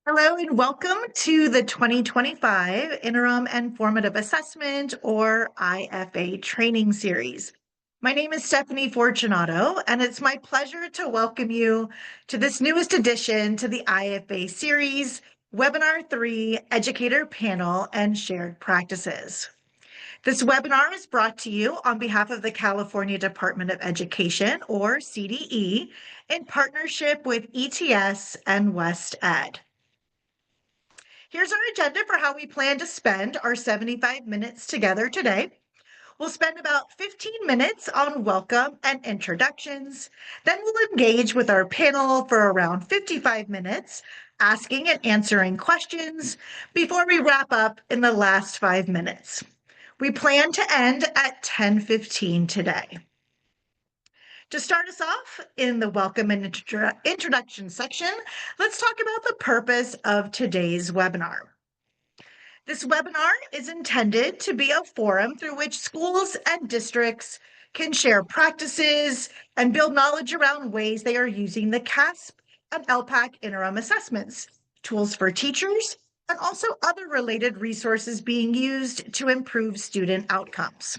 Hello and welcome to the 2025 Interim and Formative Assessment, or IFA, training series. My name is Stephanie Fortunato, and it's my pleasure to welcome you to this newest addition to the IFA series, Webinar 3, Educator Panel and Shared Practices. This webinar is brought to you on behalf of the California Department of Education, or CDE, in partnership with ETS and West Ed. Here's our agenda for how we plan to spend our 75 minutes together today. We'll spend about 15 minutes on welcome and introductions. Then we'll engage with our panel for around 55 minutes, asking and answering questions before we wrap up in the last 5 minutes. We plan to end at 10:15 today. To start us off in the welcome and introduction section, let's talk about the purpose of today's webinar. This webinar is intended to be a forum through which schools and districts can share practices and build knowledge around ways they are using the CAASPP and ELPAC interim assessments, tools for teachers, and also other related resources being used to improve student outcomes.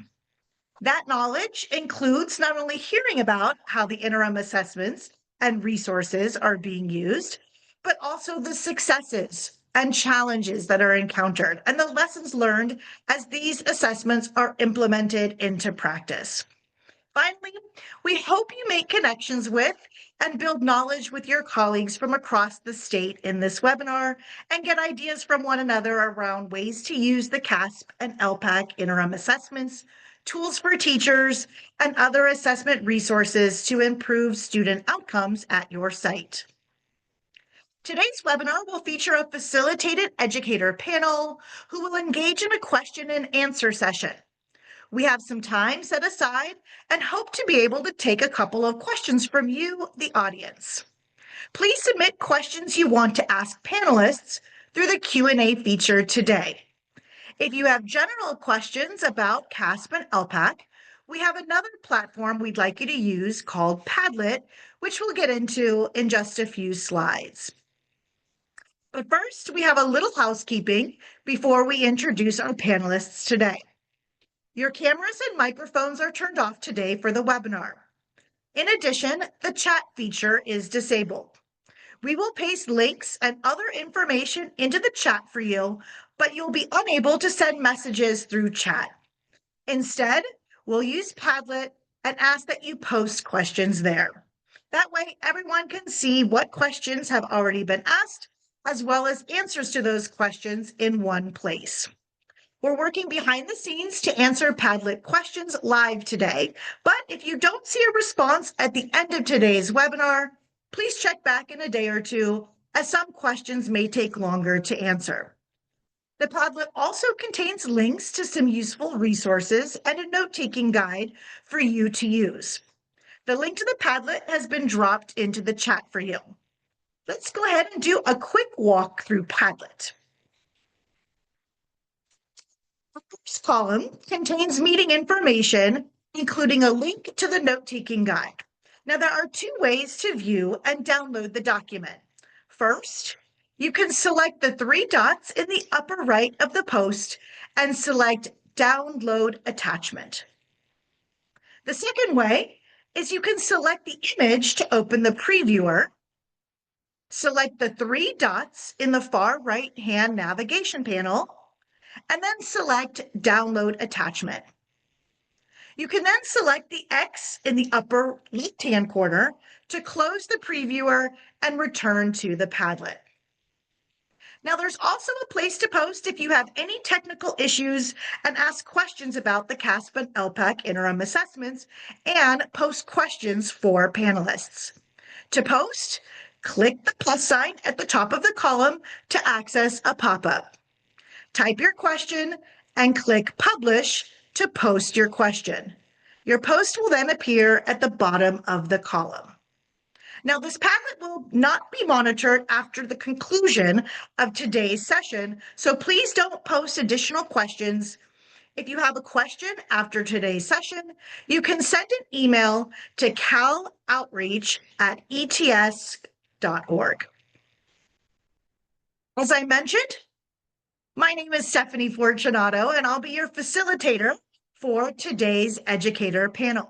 That knowledge includes not only hearing about how the interim assessments and resources are being used, but also the successes and challenges that are encountered and the lessons learned as these assessments are implemented into practice. Finally, we hope you make connections with and build knowledge with your colleagues from across the state in this webinar and get ideas from one another around ways to use the CAASPP and ELPAC interim assessments, tools for teachers, and other assessment resources to improve student outcomes at your site. Today's webinar will feature a facilitated educator panel who will engage in a question and answer session. We have some time set aside and hope to be able to take a couple of questions from you, the audience. Please submit questions you want to ask panelists through the Q&A feature today. If you have general questions about CAASPP and ELPAC, we have another platform we'd like you to use called Padlet, which we'll get into in just a few slides. But first, we have a little housekeeping before we introduce our panelists today. Your cameras and microphones are turned off today for the webinar. In addition, the chat feature is disabled. We will paste links and other information into the chat for you, but you'll be unable to send messages through chat. Instead, we'll use Padlet and ask that you post questions there. That way, everyone can see what questions have already been asked, as well as answers to those questions in one place. We're working behind the scenes to answer Padlet questions live today, but if you don't see a response at the end of today's webinar, please check back in a day or two, as some questions may take longer to answer. The Padlet also contains links to some useful resources and a note-taking guide for you to use. The link to the Padlet has been dropped into the chat for you. Let's go ahead and do a quick walk through Padlet. The first column contains meeting information, including a link to the note-taking guide. Now, there are two ways to view and download the document. First, you can select the three dots in the upper right of the post and select Download Attachment. The second way is you can select the image to open the previewer, select the three dots in the far right-hand navigation panel, and then select Download Attachment. You can then select the X in the upper left-hand corner to close the previewer and return to the Padlet. Now, there's also a place to post if you have any technical issues and ask questions about the CAASPP and ELPAC interim assessments and post questions for panelists. To post, click the plus sign at the top of the column to access a pop-up. Type your question and click Publish to post your question. Your post will then appear at the bottom of the column. Now, this Padlet will not be monitored after the conclusion of today's session, so please don't post additional questions. If you have a question after today's session, you can send an email to caloutreach@ets.org. As I mentioned, my name is Stephanie Fortunato, and I'll be your facilitator for today's Educator panel.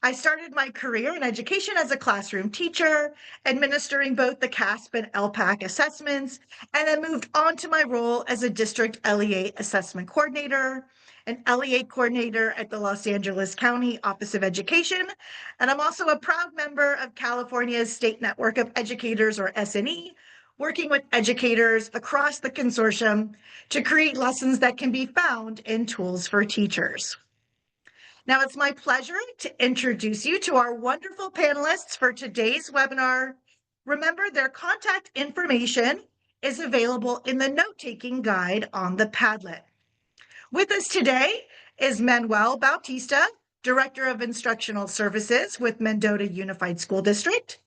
I started my career in education as a classroom teacher, administering both the CAASPP and ELPAC assessments, and then moved on to my role as a district LEA assessment coordinator, an LEA coordinator at the Los Angeles County Office of Education. And I'm also a proud member of California's State Network of Educators, or SNE, working with educators across the consortium to create lessons that can be found in Tools for Teachers. Now, it's my pleasure to introduce you to our wonderful panelists for today's webinar. Remember, their contact information is available in the note-taking guide on the Padlet. With us today is Manuel Bautista, Director of Instructional Services with Mendota Unified School District,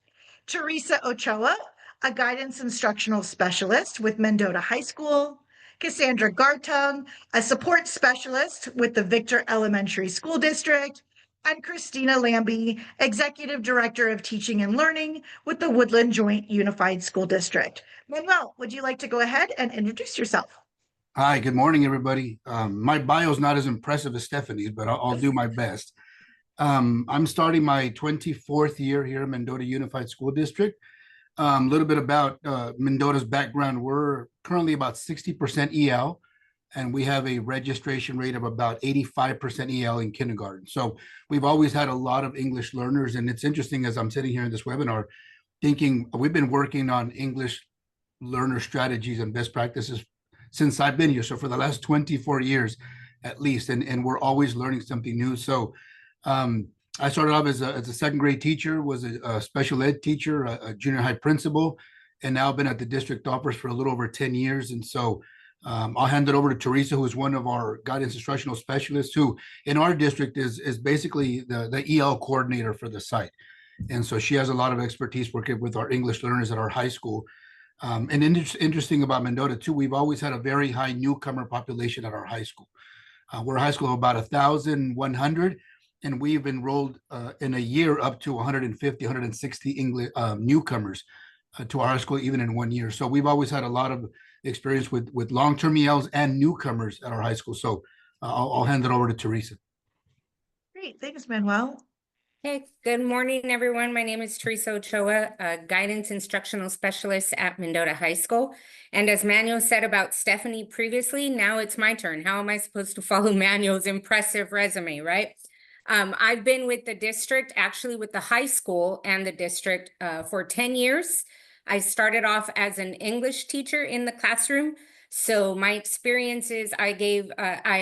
Teresa Ochoa, a Guidance Instructional Specialist with Mendota High School, Cassandra Gartung, a Support Specialist with the Victor Elementary School District, and Christina Lambie, Executive Director of Teaching and Learning with the Woodland Joint Unified School District. Manuel, would you like to go ahead and introduce yourself? Hi, good morning, everybody. My bio is not as impressive as Stephanie's, but I'll do my best. I'm starting my 24th year here at Mendota Unified School District. A little bit about Mendota's background. We're currently about 60% EL, and we have a registration rate of about 85% EL in kindergarten. So we've always had a lot of English learners, and it's interesting as I'm sitting here in this webinar, thinking we've been working on English learner strategies and best practices since I've been here. So for the last 24 years, at least, and we're always learning something new. So I started off as a second grade teacher, was a special ed teacher, a junior high principal, and now I've been at the district office for a little over 10 years. And so I'll hand it over to Teresa, who is one of our guidance instructional specialists, who in our district is basically the EL coordinator for the site. And so she has a lot of expertise working with our English learners at our high school. And interesting about Mendota too, we've always had a very high newcomer population at our high school. We're a high school of about 1,100, and we've enrolled in a year up to 150, 160 English newcomers to our high school, even in 1 year. So we've always had a lot of experience with long-term ELs and newcomers at our high school. So I'll hand it over to Teresa. Great, thanks, Manuel. Hey, good morning, everyone. My name is Teresa Ochoa, a Guidance Instructional Specialist at Mendota High School. And as Manuel said about Stephanie previously, now it's my turn. How am I supposed to follow Manuel's impressive resume, right? I've been with the district, actually with the high school and the district for 10 years. I started off as an English teacher in the classroom. So my experiences, I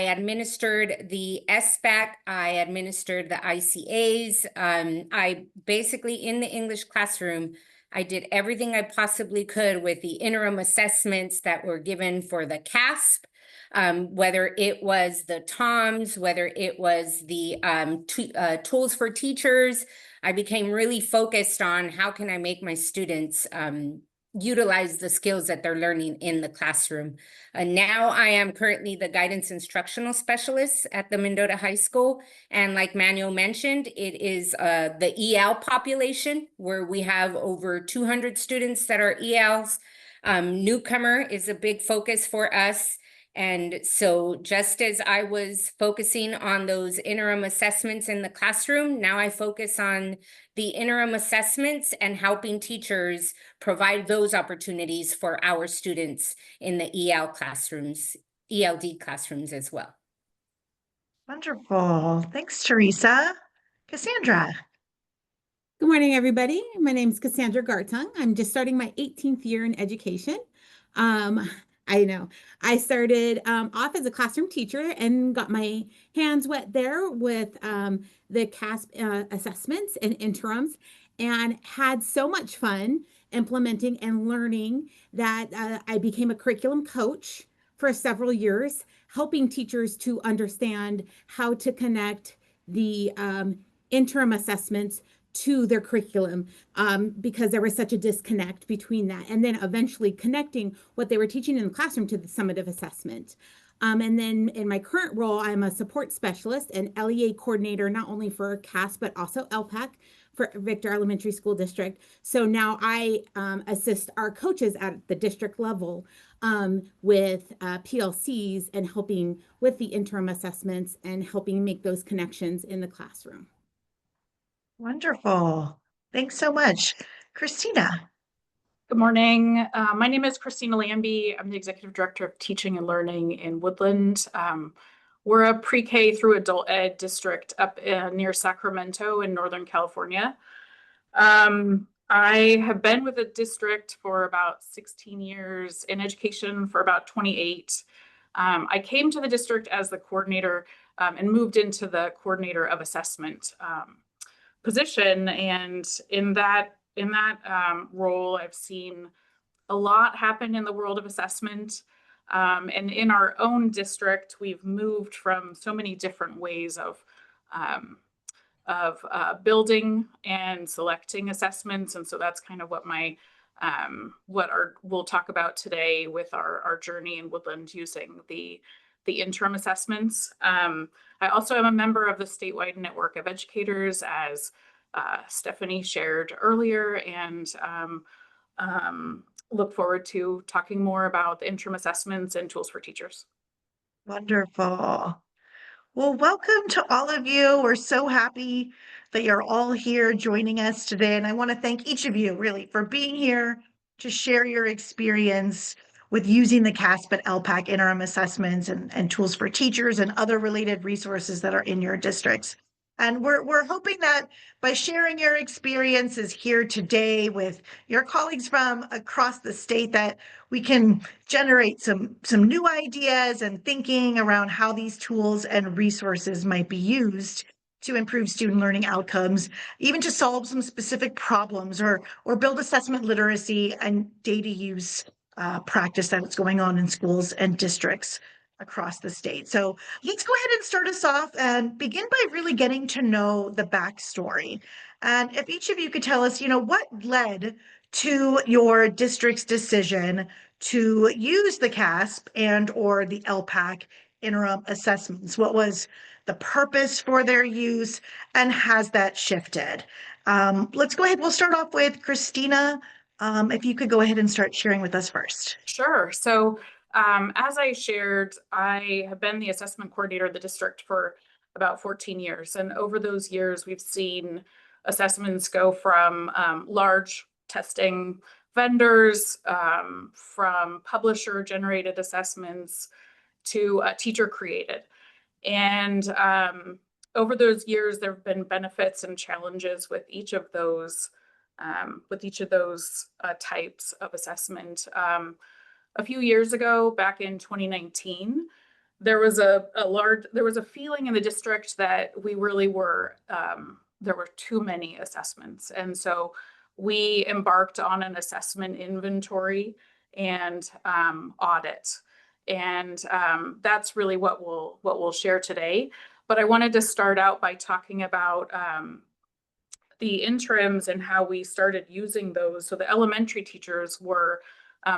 administered the SBAC, I administered the ICAs. I basically, in the English classroom, I did everything I possibly could with the interim assessments that were given for the CAASPP, whether it was the TOMS, whether it was the Tools for Teachers. I became really focused on how can I make my students utilize the skills that they're learning in the classroom. Now I am currently the guidance instructional specialist at the Mendota High School. And like Manuel mentioned, it is the EL population where we have over 200 students that are ELs. Newcomer is a big focus for us. And so just as I was focusing on those interim assessments in the classroom, now I focus on the interim assessments and helping teachers provide those opportunities for our students in the EL classrooms, ELD classrooms as well. Wonderful. Thanks, Teresa. Cassandra. Good morning, everybody. My name is Cassandra Gartung. I'm just starting my 18th year in education. I know I started off as a classroom teacher and got my hands wet there with the CAASPP assessments and interims, and had so much fun implementing and learning that I became a curriculum coach for several years, helping teachers to understand how to connect the interim assessments to their curriculum, because there was such a disconnect between that, and then eventually connecting what they were teaching in the classroom to the summative assessment. And then in my current role, I'm a support specialist and LEA coordinator, not only for CAASPP, but also ELPAC for Victor Elementary School District. So now I assist our coaches at the district level with PLCs and helping with the interim assessments and helping make those connections in the classroom. Wonderful. Thanks so much. Christina. Good morning. My name is Christina Lambie. I'm the Executive Director of Teaching and Learning in Woodland. We're a pre-K through adult ed district up near Sacramento in Northern California. I have been with the district for about 16 years, in education for about 28. I came to the district as the coordinator and moved into the coordinator of assessment position. And in that role, I've seen a lot happen in the world of assessment. And in our own district, we've moved from so many different ways of building and selecting assessments. And so that's kind of what we'll talk about today with our journey in Woodland using the interim assessments. I also am a member of the statewide network of educators, as Stephanie shared earlier, and look forward to talking more about the interim assessments and tools for teachers. Wonderful. Well, welcome to all of you. We're so happy that you're all here joining us today. And I want to thank each of you really for being here to share your experience with using the CAASPP and ELPAC interim assessments and tools for teachers and other related resources that are in your districts. And we're hoping that by sharing your experiences here today with your colleagues from across the state, that we can generate some new ideas and thinking around how these tools and resources might be used to improve student learning outcomes, even to solve some specific problems or build assessment literacy and data use practice that's going on in schools and districts across the state. So let's go ahead and start us off and begin by really getting to know the backstory. And if each of you could tell us, what led to your district's decision to use the CAASPP and or the ELPAC interim assessments. What was the purpose for their use, and has that shifted? Let's go ahead. We'll start off with Christina. If you could go ahead and start sharing with us first. Sure. So as I shared, I have been the assessment coordinator of the district for about 14 years. And over those years, we've seen assessments go from large testing vendors, from publisher generated assessments to teacher created. And over those years, there have been benefits and challenges with each of those types of assessment. A few years ago, back in 2019, there was a feeling in the district that we really were, there were too many assessments. And so we embarked on an assessment inventory and audit. And that's really what we'll share today. But I wanted to start out by talking about the interims and how we started using those. So the elementary teachers were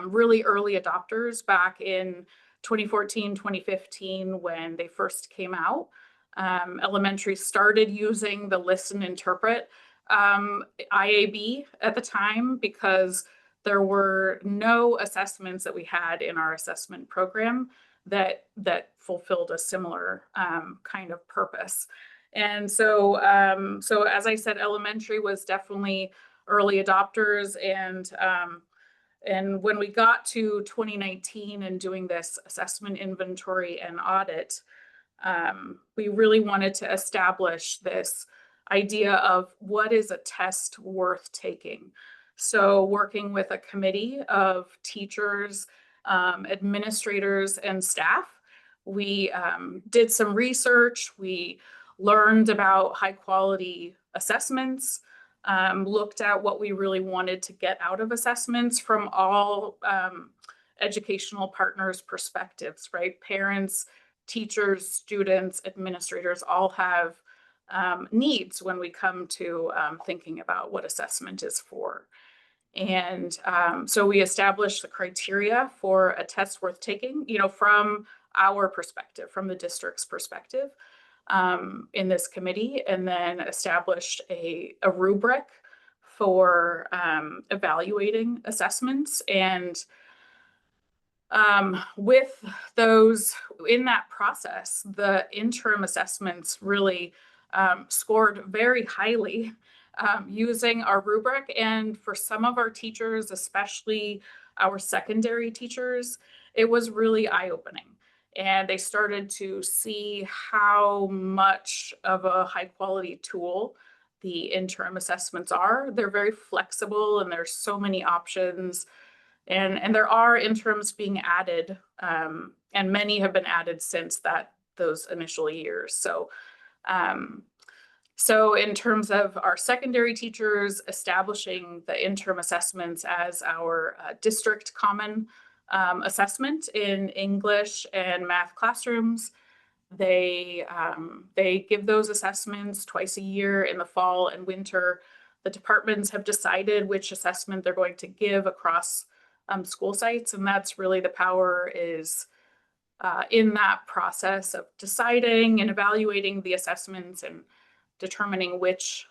really early adopters back in 2014, 2015, when they first came out. Elementary started using the listen interpret IAB at the time because there were no assessments that we had in our assessment program that fulfilled a similar kind of purpose. And so as I said, elementary was definitely early adopters, and when we got to 2019 and doing this assessment inventory and audit, we really wanted to establish this idea of what is a test worth taking. So working with a committee of teachers, administrators, and staff, we did some research. We learned about high quality assessments, looked at what we really wanted to get out of assessments from all educational partners' perspectives, right? Parents, teachers, students, administrators all have needs when we come to thinking about what assessment is for. And so we established the criteria for a test worth taking, from our perspective, from the district's perspective. in this committee, and then established a rubric for evaluating assessments. And with those, in that process, the interim assessments really scored very highly using our rubric. And for some of our teachers, especially our secondary teachers, it was really eye-opening. And they started to see how much of a high quality tool the interim assessments are. They're very flexible and there's so many options. And there are interims being added, and many have been added since those initial years. So in terms of our secondary teachers, establishing the interim assessments as our district common assessment in English and math classrooms, they give those assessments twice a year in the fall and winter. The departments have decided which assessment they're going to give across school sites, and that's really the power is in that process of deciding and evaluating the assessments and determining which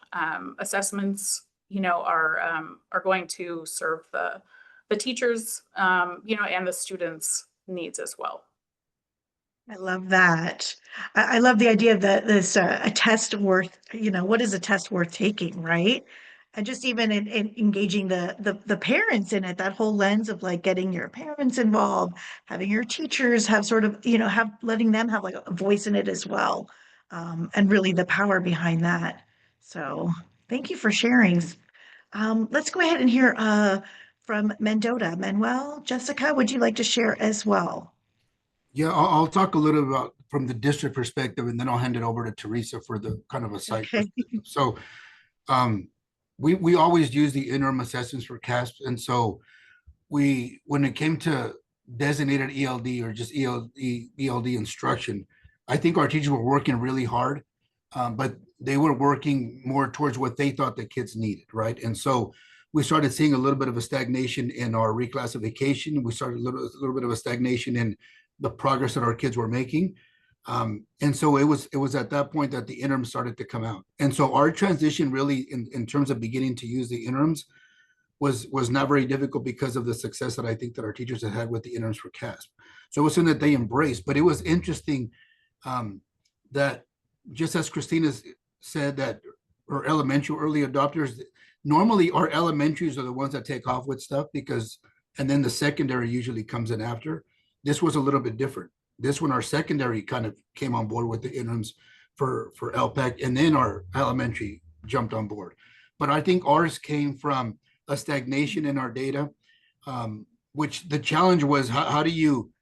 assessments are going to serve the teachers and the students' needs as well. I love that. I love the idea that this a test worth, what is a test worth taking, right? And just even in engaging the parents in it, that whole lens of like getting your parents involved, having your teachers have sort of, letting them have like a voice in it as well, and really the power behind that. So thank you for sharing. Let's go ahead and hear from Mendota. Manuel, Jessica, would you like to share as well? Yeah, I'll talk a little about from the district perspective, and then I'll hand it over to Teresa for the kind of a site Okay. perspective. So we always use the interim assessments for CAASPP. And so when it came to designated ELD or just ELD instruction, I think our teachers were working really hard, but they were working more towards what they thought the kids needed, right? And so we started seeing a little bit of a stagnation in our reclassification. We started a little bit of a stagnation in the progress that our kids were making. And so it was at that point that the interims started to come out. And so our transition really in terms of beginning to use the interims was not very difficult because of the success that I think that our teachers had with the interims for CAASPP. So it was something that they embraced. But it was interesting that just as Christina said that our elementary early adopters, normally our elementaries are the ones that take off with stuff and then the secondary usually comes in after. This was a little bit different. This one, our secondary kind of came on board with the interims for ELPAC, and then our elementary jumped on board. But I think ours came from a stagnation in our data, which the challenge was how do you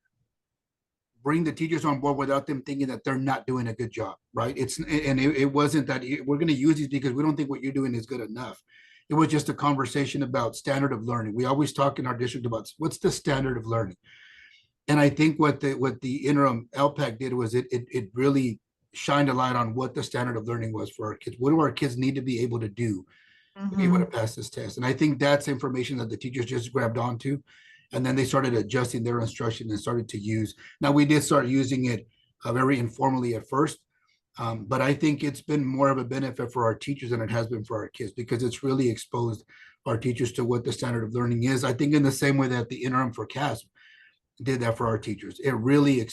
bring the teachers on board without them thinking that they're not doing a good job, right? It wasn't that we're going to use these because we don't think what you're doing is good enough. It was just a conversation about standard of learning. We always talk in our district about what's the standard of learning. And I think what the interim ELPAC did was it really shined a light on what the standard of learning was for our kids. What do our kids need to be able to do to be able to pass this test? And I think that's information that the teachers just grabbed onto, and then they started adjusting their instruction and started to use. Now we did start using it very informally at first, but I think it's been more of a benefit for our teachers than it has been for our kids because it's really exposed our teachers to what the standard of learning is. I think in the same way that the interim for CAASPP did that for our teachers. It really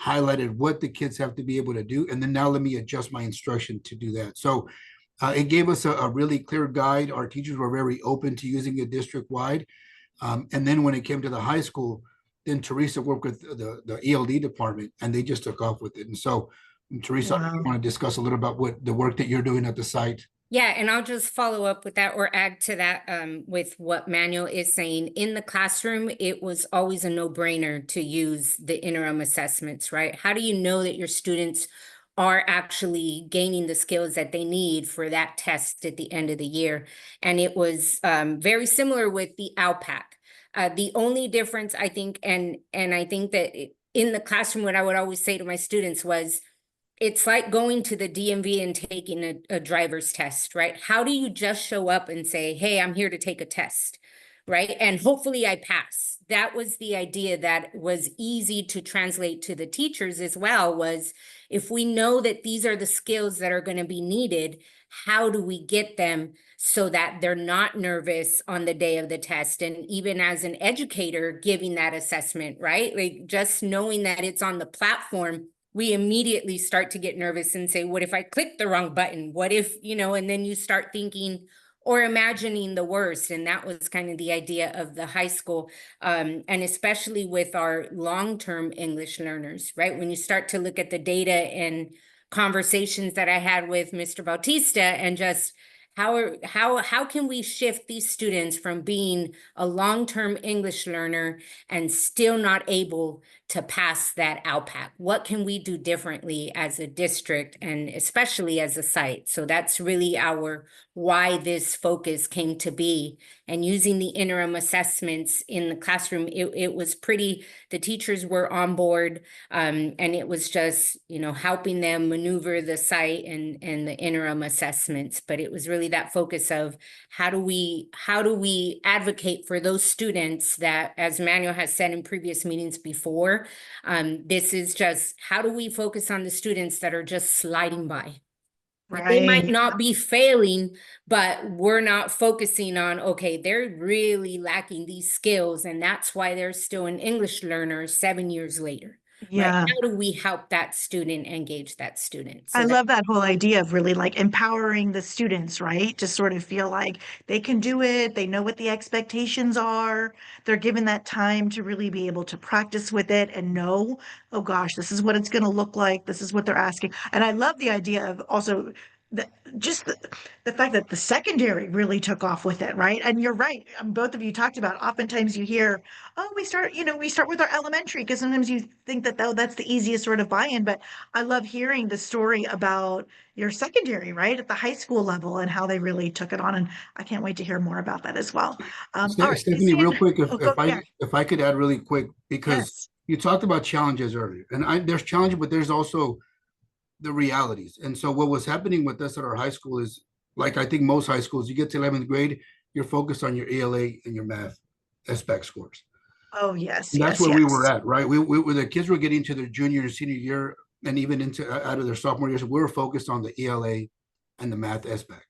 highlighted what the kids have to be able to do. And then now let me adjust my instruction to do that. So it gave us a really clear guide. Our teachers were very open to using it district-wide. And then when it came to the high school, then Teresa worked with the ELD department and they just took off with it. And so Teresa, I want to discuss a little about what the work that you're doing at the site. Yeah, and I'll just follow up with that or add to that with what Manuel is saying. In the classroom, it was always a no-brainer to use the interim assessments, right? How do you know that your students are actually gaining the skills that they need for that test at the end of the year? And it was very similar with the ELPAC. The only difference, I think, and I think that in the classroom, what I would always say to my students was, it's like going to the DMV and taking a driver's test, right? How do you just show up and say, hey, I'm here to take a test, right? And hopefully I pass. That was the idea that was easy to translate to the teachers as well, was if we know that these are the skills that are going to be needed, how do we get them so that they're not nervous on the day of the test? And even as an educator giving that assessment, right? Like just knowing that it's on the platform, we immediately start to get nervous and say, what if I click the wrong button? What if, and then you start thinking or imagining the worst. And that was kind of the idea of the high school, and especially with our long-term English learners, right? When you start to look at the data and conversations that I had with Mr. Bautista, and just how can we shift these students from being a long-term English learner and still not able to pass that ILPAC? What can we do differently as a district and especially as a site? So that's really why this focus came to be. And using the interim assessments in the classroom, it was the teachers were on board, and it was just, helping them maneuver the site and the interim assessments. But it was really that focus of how do we advocate for those students that, as Manuel has said in previous meetings before, this is just how do we focus on the students that are just sliding by? Right. They might not be failing, but we're not focusing on, okay, they're really lacking these skills, and that's why they're still an English learner 7 years later. Yeah. Right? How do we help that student engage that student? So I love that whole idea of really like empowering the students, right? To sort of feel like they can do it, they know what the expectations are, they're given that time to really be able to practice with it and know, oh gosh, this is what it's going to look like, this is what they're asking. And I love the idea of also the, just the fact that the secondary really took off with it, right? And you're right. Both of you talked about oftentimes you hear, oh, we start with our elementary because sometimes you think that that's the easiest sort of buy-in. But I love hearing the story about your secondary, right, at the high school level and how they really took it on. And I can't wait to hear more about that as well. All right, Stephanie, real quick, Oh, yeah. if I could add really quick, because Yes. you talked about challenges earlier, and there's challenges, but there's also the realities. And so what was happening with us at our high school is, like I think most high schools, you get to 11th grade, you're focused on your ELA and your math SPAC scores. Oh, yes, And that's yes, where we were yes. at, right? We the kids were getting to their junior and senior year, and even into out of their sophomore years, we were focused on the ELA and the math SPAC.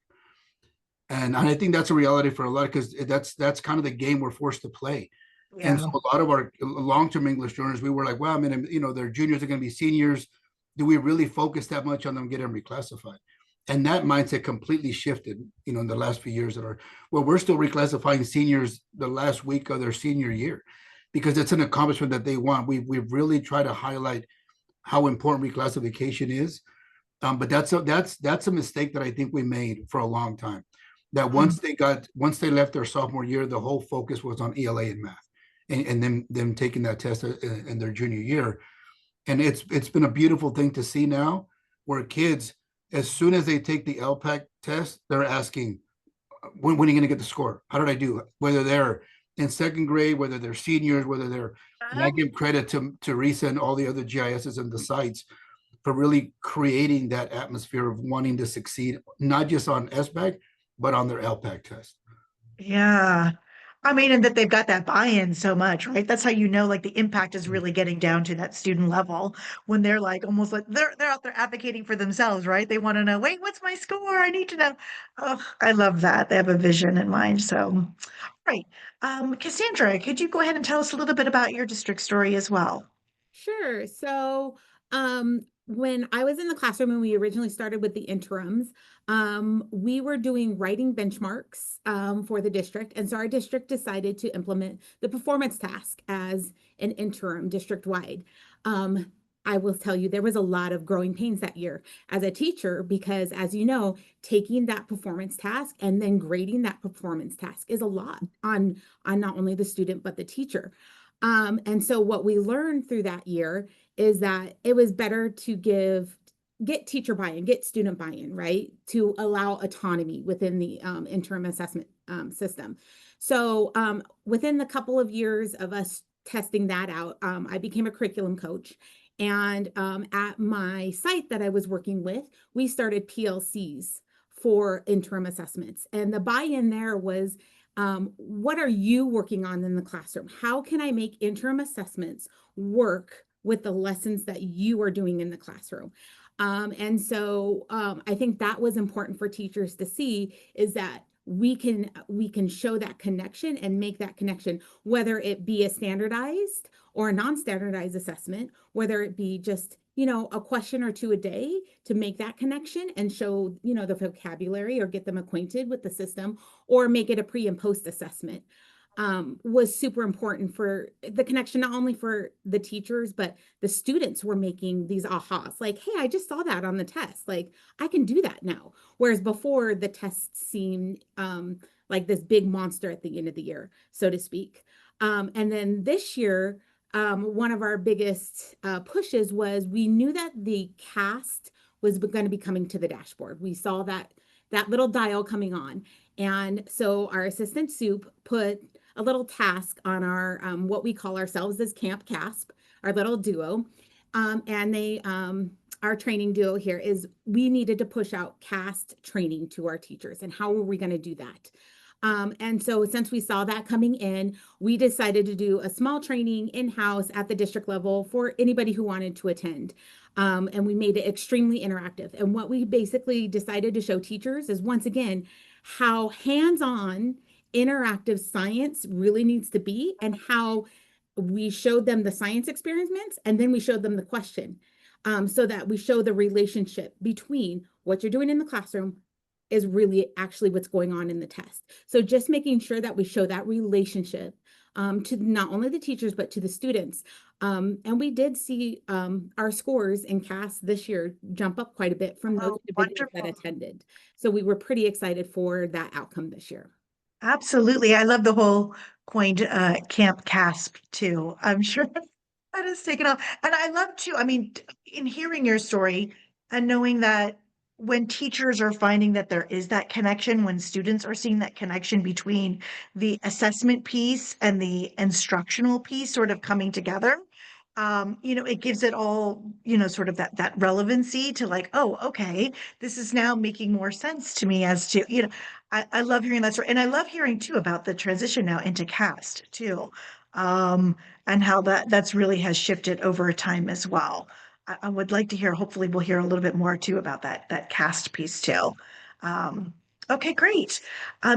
And I think that's a reality for a lot, because that's kind of the game we're forced to play. And so Yeah. a lot of our long-term English learners, we were like, well, I mean, their juniors are going to be seniors. Do we really focus that much on them getting reclassified? And that mindset completely shifted, in the last few years we're still reclassifying seniors the last week of their senior year, because it's an accomplishment that they want. We've really tried to highlight how important reclassification is. But that's a mistake that I think we made for a long time. That once they left their sophomore year, the whole focus was on ELA and math, and them taking that test in their junior year. And it's been a beautiful thing to see now, where kids, as soon as they take the LPAC test, they're asking, when are you going to get the score? How did I do? Whether they're in second grade, whether they're seniors, whether they're, and I give credit to Teresa and all the other GISs and the sites for really creating that atmosphere of wanting to succeed, not just on SBAC, but on their LPAC test. Yeah. I mean, and that they've got that buy-in so much, right? That's how you know, like the impact is really getting down to that student level when they're like almost like they're out there advocating for themselves, right? They want to know, wait, what's my score? I need to know. Oh, I love that. They have a vision in mind. So, right. Cassandra, could you go ahead and tell us a little bit about your district story as well? Sure. So, when I was in the classroom and we originally started with the interims, we were doing writing benchmarks for the district. And so our district decided to implement the performance task as an interim district-wide. I will tell you, there was a lot of growing pains that year as a teacher, because as you know, taking that performance task and then grading that performance task is a lot on not only the student, but the teacher. And so what we learned through that year is that it was better to get teacher buy-in, get student buy-in, right? To allow autonomy within the interim assessment system. So within the couple of years of us testing that out, I became a curriculum coach. And at my site that I was working with, we started PLCs for interim assessments. And the buy-in there was What are you working on in the classroom? How can I make interim assessments work with the lessons that you are doing in the classroom? And so I think that was important for teachers to see, is that we can show that connection and make that connection, whether it be a standardized or a non-standardized assessment, whether it be just, you know, a question or two a day to make that connection and show, you know, the vocabulary or get them acquainted with the system, or make it a pre and post assessment, was super important for the connection, not only for the teachers, but the students were making these ahas, like, hey, I just saw that on the test. Like, I can do that now. Whereas before, the tests seemed like this big monster at the end of the year, so to speak. And then this year, one of our biggest pushes was, we knew that the CAASPP was going to be coming to the dashboard. We saw that little dial coming on. And so our assistant soup put a little task on our, what we call ourselves as Camp CAASPP, our little duo. And they, our training duo here, is we needed to push out CAST training to our teachers. And how were we going to do that? And so since we saw that coming in, we decided to do a small training in-house at the district level for anybody who wanted to attend. And we made it extremely interactive. And what we basically decided to show teachers is, once again, how hands-on interactive science really needs to be, and how we showed them the science experiments, and then we showed them the question, so that we show the relationship between what you're doing in the classroom is really actually what's going on in the test. So just making sure that we show that relationship to not only the teachers, but to the students. And we did see our scores in CAS this year jump up quite a bit from those individuals that attended. So we were pretty excited for that outcome this year. Absolutely. I love the whole coined Camp CAASPP too. I'm sure that has taken off. And I love too, I mean, in hearing your story and knowing that when teachers are finding that there is that connection, when students are seeing that connection between the assessment piece and the instructional piece sort of coming together, you know, it gives it all, you know, sort of that relevancy to, like, oh, okay, this is now making more sense to me as to, you know, I love hearing that story. And I love hearing too about the transition now into CAST too. And how that's really has shifted over time as well. I would like to hear, hopefully we'll hear a little bit more too about that CAST piece too. Okay, great.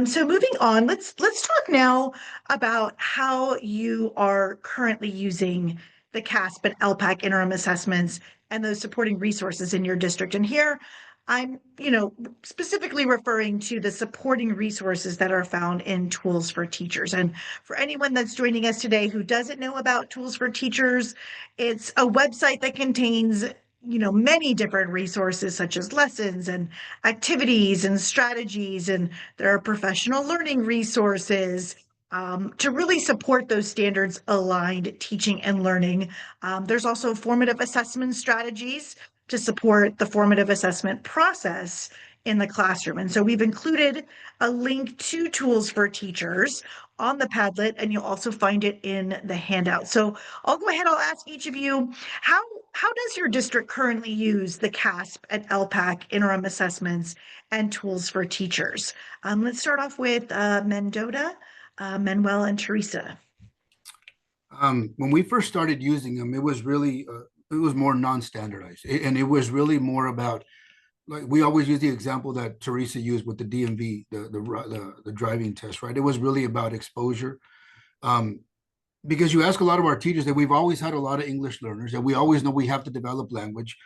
So moving on, let's talk now about how you are currently using the CAASPP and ELPAC interim assessments and those supporting resources in your district. And here I'm, you know, specifically referring to the supporting resources that are found in Tools for Teachers. And for anyone that's joining us today who doesn't know about Tools for Teachers, it's a website that contains, you know, many different resources such as lessons and activities and strategies, and there are professional learning resources to really support those standards aligned teaching and learning. There's also formative assessment strategies to support the formative assessment process in the classroom. And so we've included a link to Tools for Teachers on the Padlet, and you'll also find it in the handout. So I'll go ahead, I'll ask each of you, how does your district currently use the CAASPP and ELPAC interim assessments and Tools for Teachers? Let's start off with Mendota, Manuel, and Teresa. When we first started using them, it was really, it was more non-standardized. And it was really more about, like, we always use the example that Teresa used with the DMV, the driving test, right? It was really about exposure. Because you ask a lot of our teachers that we've always had a lot of English learners, and we always know we have to develop language.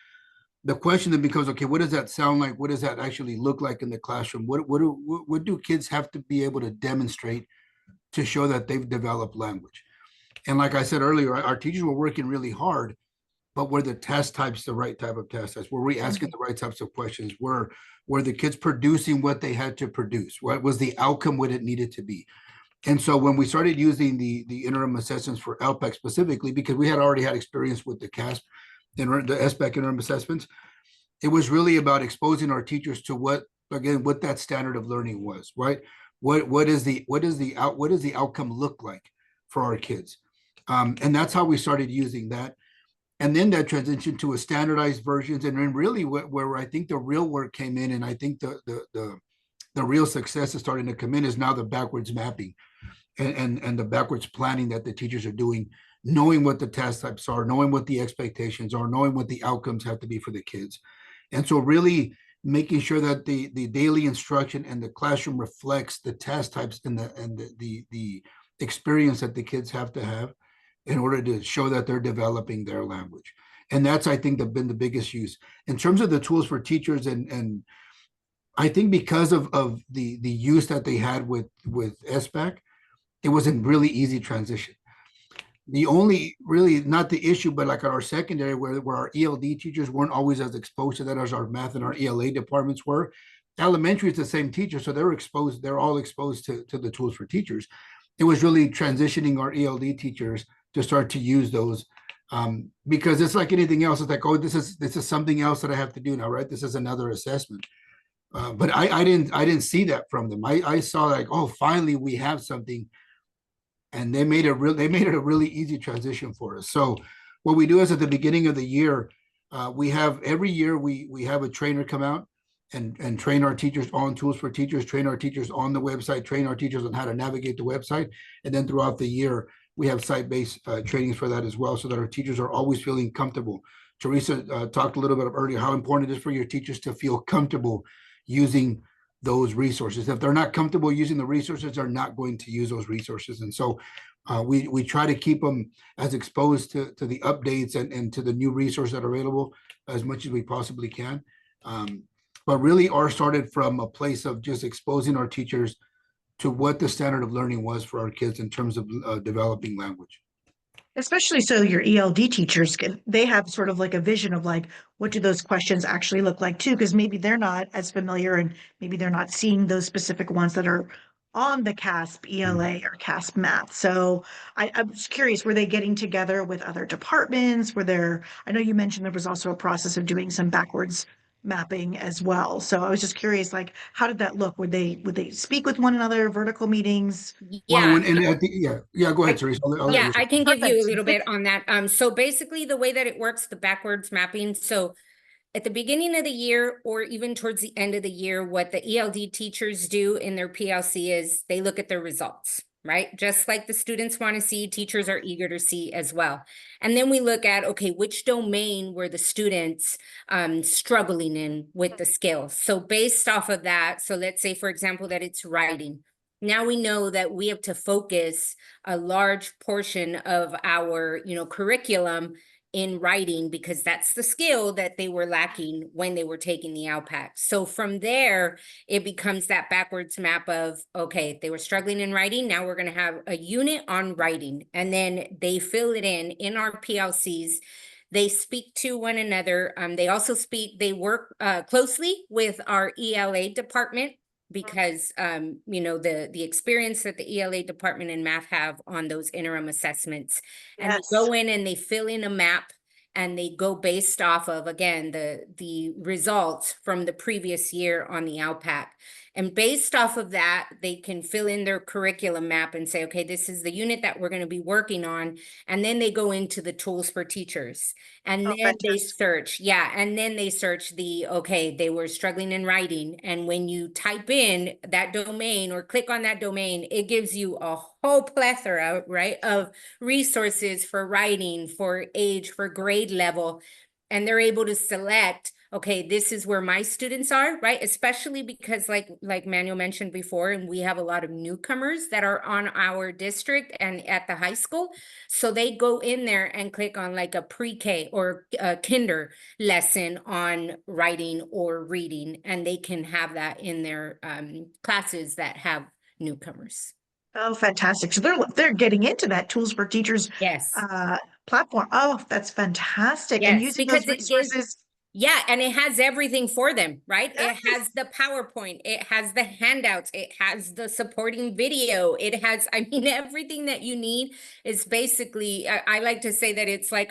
The question then becomes, okay, what does that sound like? What does that actually look like in the classroom? What do kids have to be able to demonstrate to show that they've developed language? And like I said earlier, our teachers were working really hard, but were the test types the right type of test types? Were we asking the right types of questions? Were the kids producing what they had to produce? What was the outcome, what it needed to be? And so when we started using the interim assessments for ELPAC specifically, because we had already had experience with the CAASPP and the SBAC interim assessments, it was really about exposing our teachers to what that standard of learning was, right? What does the outcome look like for our kids? And that's how we started using that. And then that transitioned to a standardized versions. And then really where I think the real work came in, and I think the the real success is starting to come in is now the backwards mapping and the backwards planning that the teachers are doing, knowing what the test types are, knowing what the expectations are, knowing what the outcomes have to be for the kids. And so really making sure that the daily instruction and the classroom reflects the test types and the experience that the kids have to have in order to show that they're developing their language. And that's, I think, been the biggest use. In terms of the tools for teachers, and I think because of the use that they had with SBAC, it was a really easy transition. The only really not the issue, but like at our secondary where our ELD teachers weren't always as exposed to that as our math and our ELA departments were. Elementary is the same teacher, so they're all exposed to the tools for teachers. It was really transitioning our ELD teachers to start to use those, because it's like anything else. It's like, oh, this is something else that I have to do now, right? This is another assessment. But I didn't see that from them. I saw like, oh, finally we have something, and they made it a really easy transition for us. So what we do is at the beginning of the year, we have every year we have a trainer come out and train our teachers on tools for teachers, train our teachers on the website, train our teachers on how to navigate the website, and then throughout the year we have site-based trainings for that as well, so that our teachers are always feeling comfortable. Teresa talked a little bit earlier how important it is for your teachers to feel comfortable using those resources. If they're not comfortable using the resources, they're not going to use those resources. And so we try to keep them as exposed to the updates and to the new resources that are available as much as we possibly can. But really ours started from a place of just exposing our teachers to what the standard of learning was for our kids in terms of developing language. Especially so your ELD teachers, they have sort of like a vision of like, what do those questions actually look like too? Because maybe they're not as familiar and maybe they're not seeing those specific ones that are on the CAASPP ELA or CAASPP math. So I'm just curious, were they getting together with other departments? I know you mentioned there was also a process of doing some backwards mapping as well. So I was just curious, like, how did that look? Would they speak with one another, vertical meetings? Yeah. Go ahead, Teresa. Yeah, I can give you a Perfect. little bit on that. So basically the way that it works, the backwards mapping. So at the beginning of the year or even towards the end of the year, what the ELD teachers do in their PLC is they look at their results, right? Just like the students want to see, teachers are eager to see as well. And then we look at, okay, which domain were the students struggling in with the skills? So based off of that, so let's say, for example, that it's writing. Now we know that we have to focus a large portion of our, curriculum in writing, because that's the skill that they were lacking when they were taking the ELPAC. So from there, it becomes that backwards map of, okay, they were struggling in writing. Now we're going to have a unit on writing, and then they fill it in our PLCs. They speak to one another. They work closely with our ELA department, because the experience that the ELA department in math have on those interim assessments. And Yes. they go in and they fill in a map, and they go based off of, again, the results from the previous year on the ELPAC. And based off of that, they can fill in their curriculum map and say, okay, this is the unit that we're going to be working on. And then they go into the tools for teachers. And then fantastic. they search, and then they search they were struggling in writing. And when you type in that domain or click on that domain, it gives you a whole plethora, right, of resources for writing, for age, for grade level. And they're able to select, okay, this is where my students are, right? Especially because like Manuel mentioned before, and we have a lot of newcomers that are on our district and at the high school. So they go in there and click on like a pre-K or a kinder lesson on writing or reading, and they can have that in their classes that have newcomers. Oh, fantastic. So they're getting into that tools for teachers Yes. Platform. Oh, that's fantastic. And Yes, using because those resources. Yeah, and it has everything for them, right? Yes. It has the PowerPoint, it has the handouts, it has the supporting video, it has, everything that you need is basically, I like to say that it's like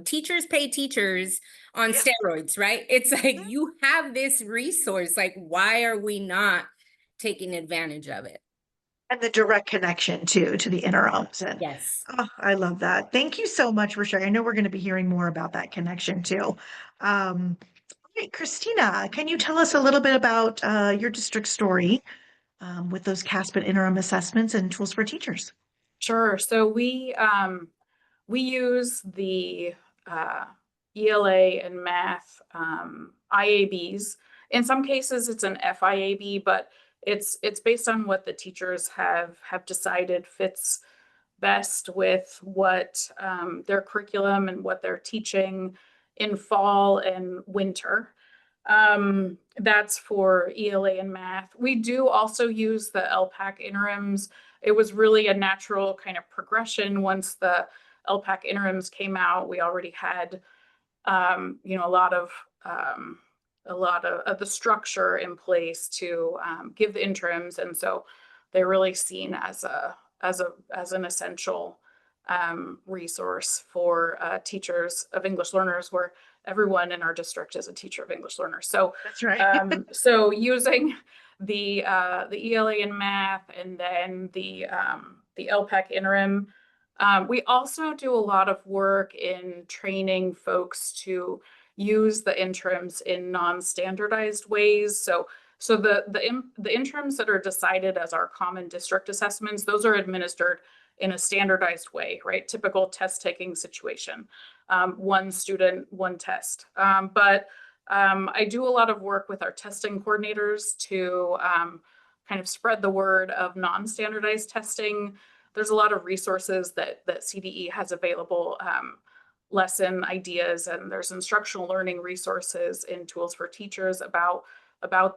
teachers pay teachers on steroids, right? It's like you have this resource, like why are we not taking advantage of it? And the direct connection to the interims. And Yes. oh, I love that. Thank you so much for sharing. I know we're going to be hearing more about that connection too. Great. Christina, can you tell us a little bit about your district story with those CAASPP interim assessments and tools for teachers? Sure. So we use the ELA and math IABs. In some cases, it's an FIAB, but it's based on what the teachers have decided fits best with what their curriculum and what they're teaching in fall and winter. That's for ELA and math. We do also use the ELPAC interims. It was really a natural kind of progression. Once the ELPAC interims came out, we already had, a lot of the structure in place to give the interims, and so they're really seen as an essential resource for teachers of English learners, where everyone in our district is a teacher of English learners. So That's right. so using the ELA in math and then the ELPAC interim. We also do a lot of work in training folks to use the interims in non-standardized ways. So the interims that are decided as our common district assessments, those are administered in a standardized way, right? Typical test taking situation. One student, one test. But I do a lot of work with our testing coordinators to kind of spread the word of non-standardized testing. There's a lot of resources that CDE has available, lesson ideas, and there's instructional learning resources in tools for teachers about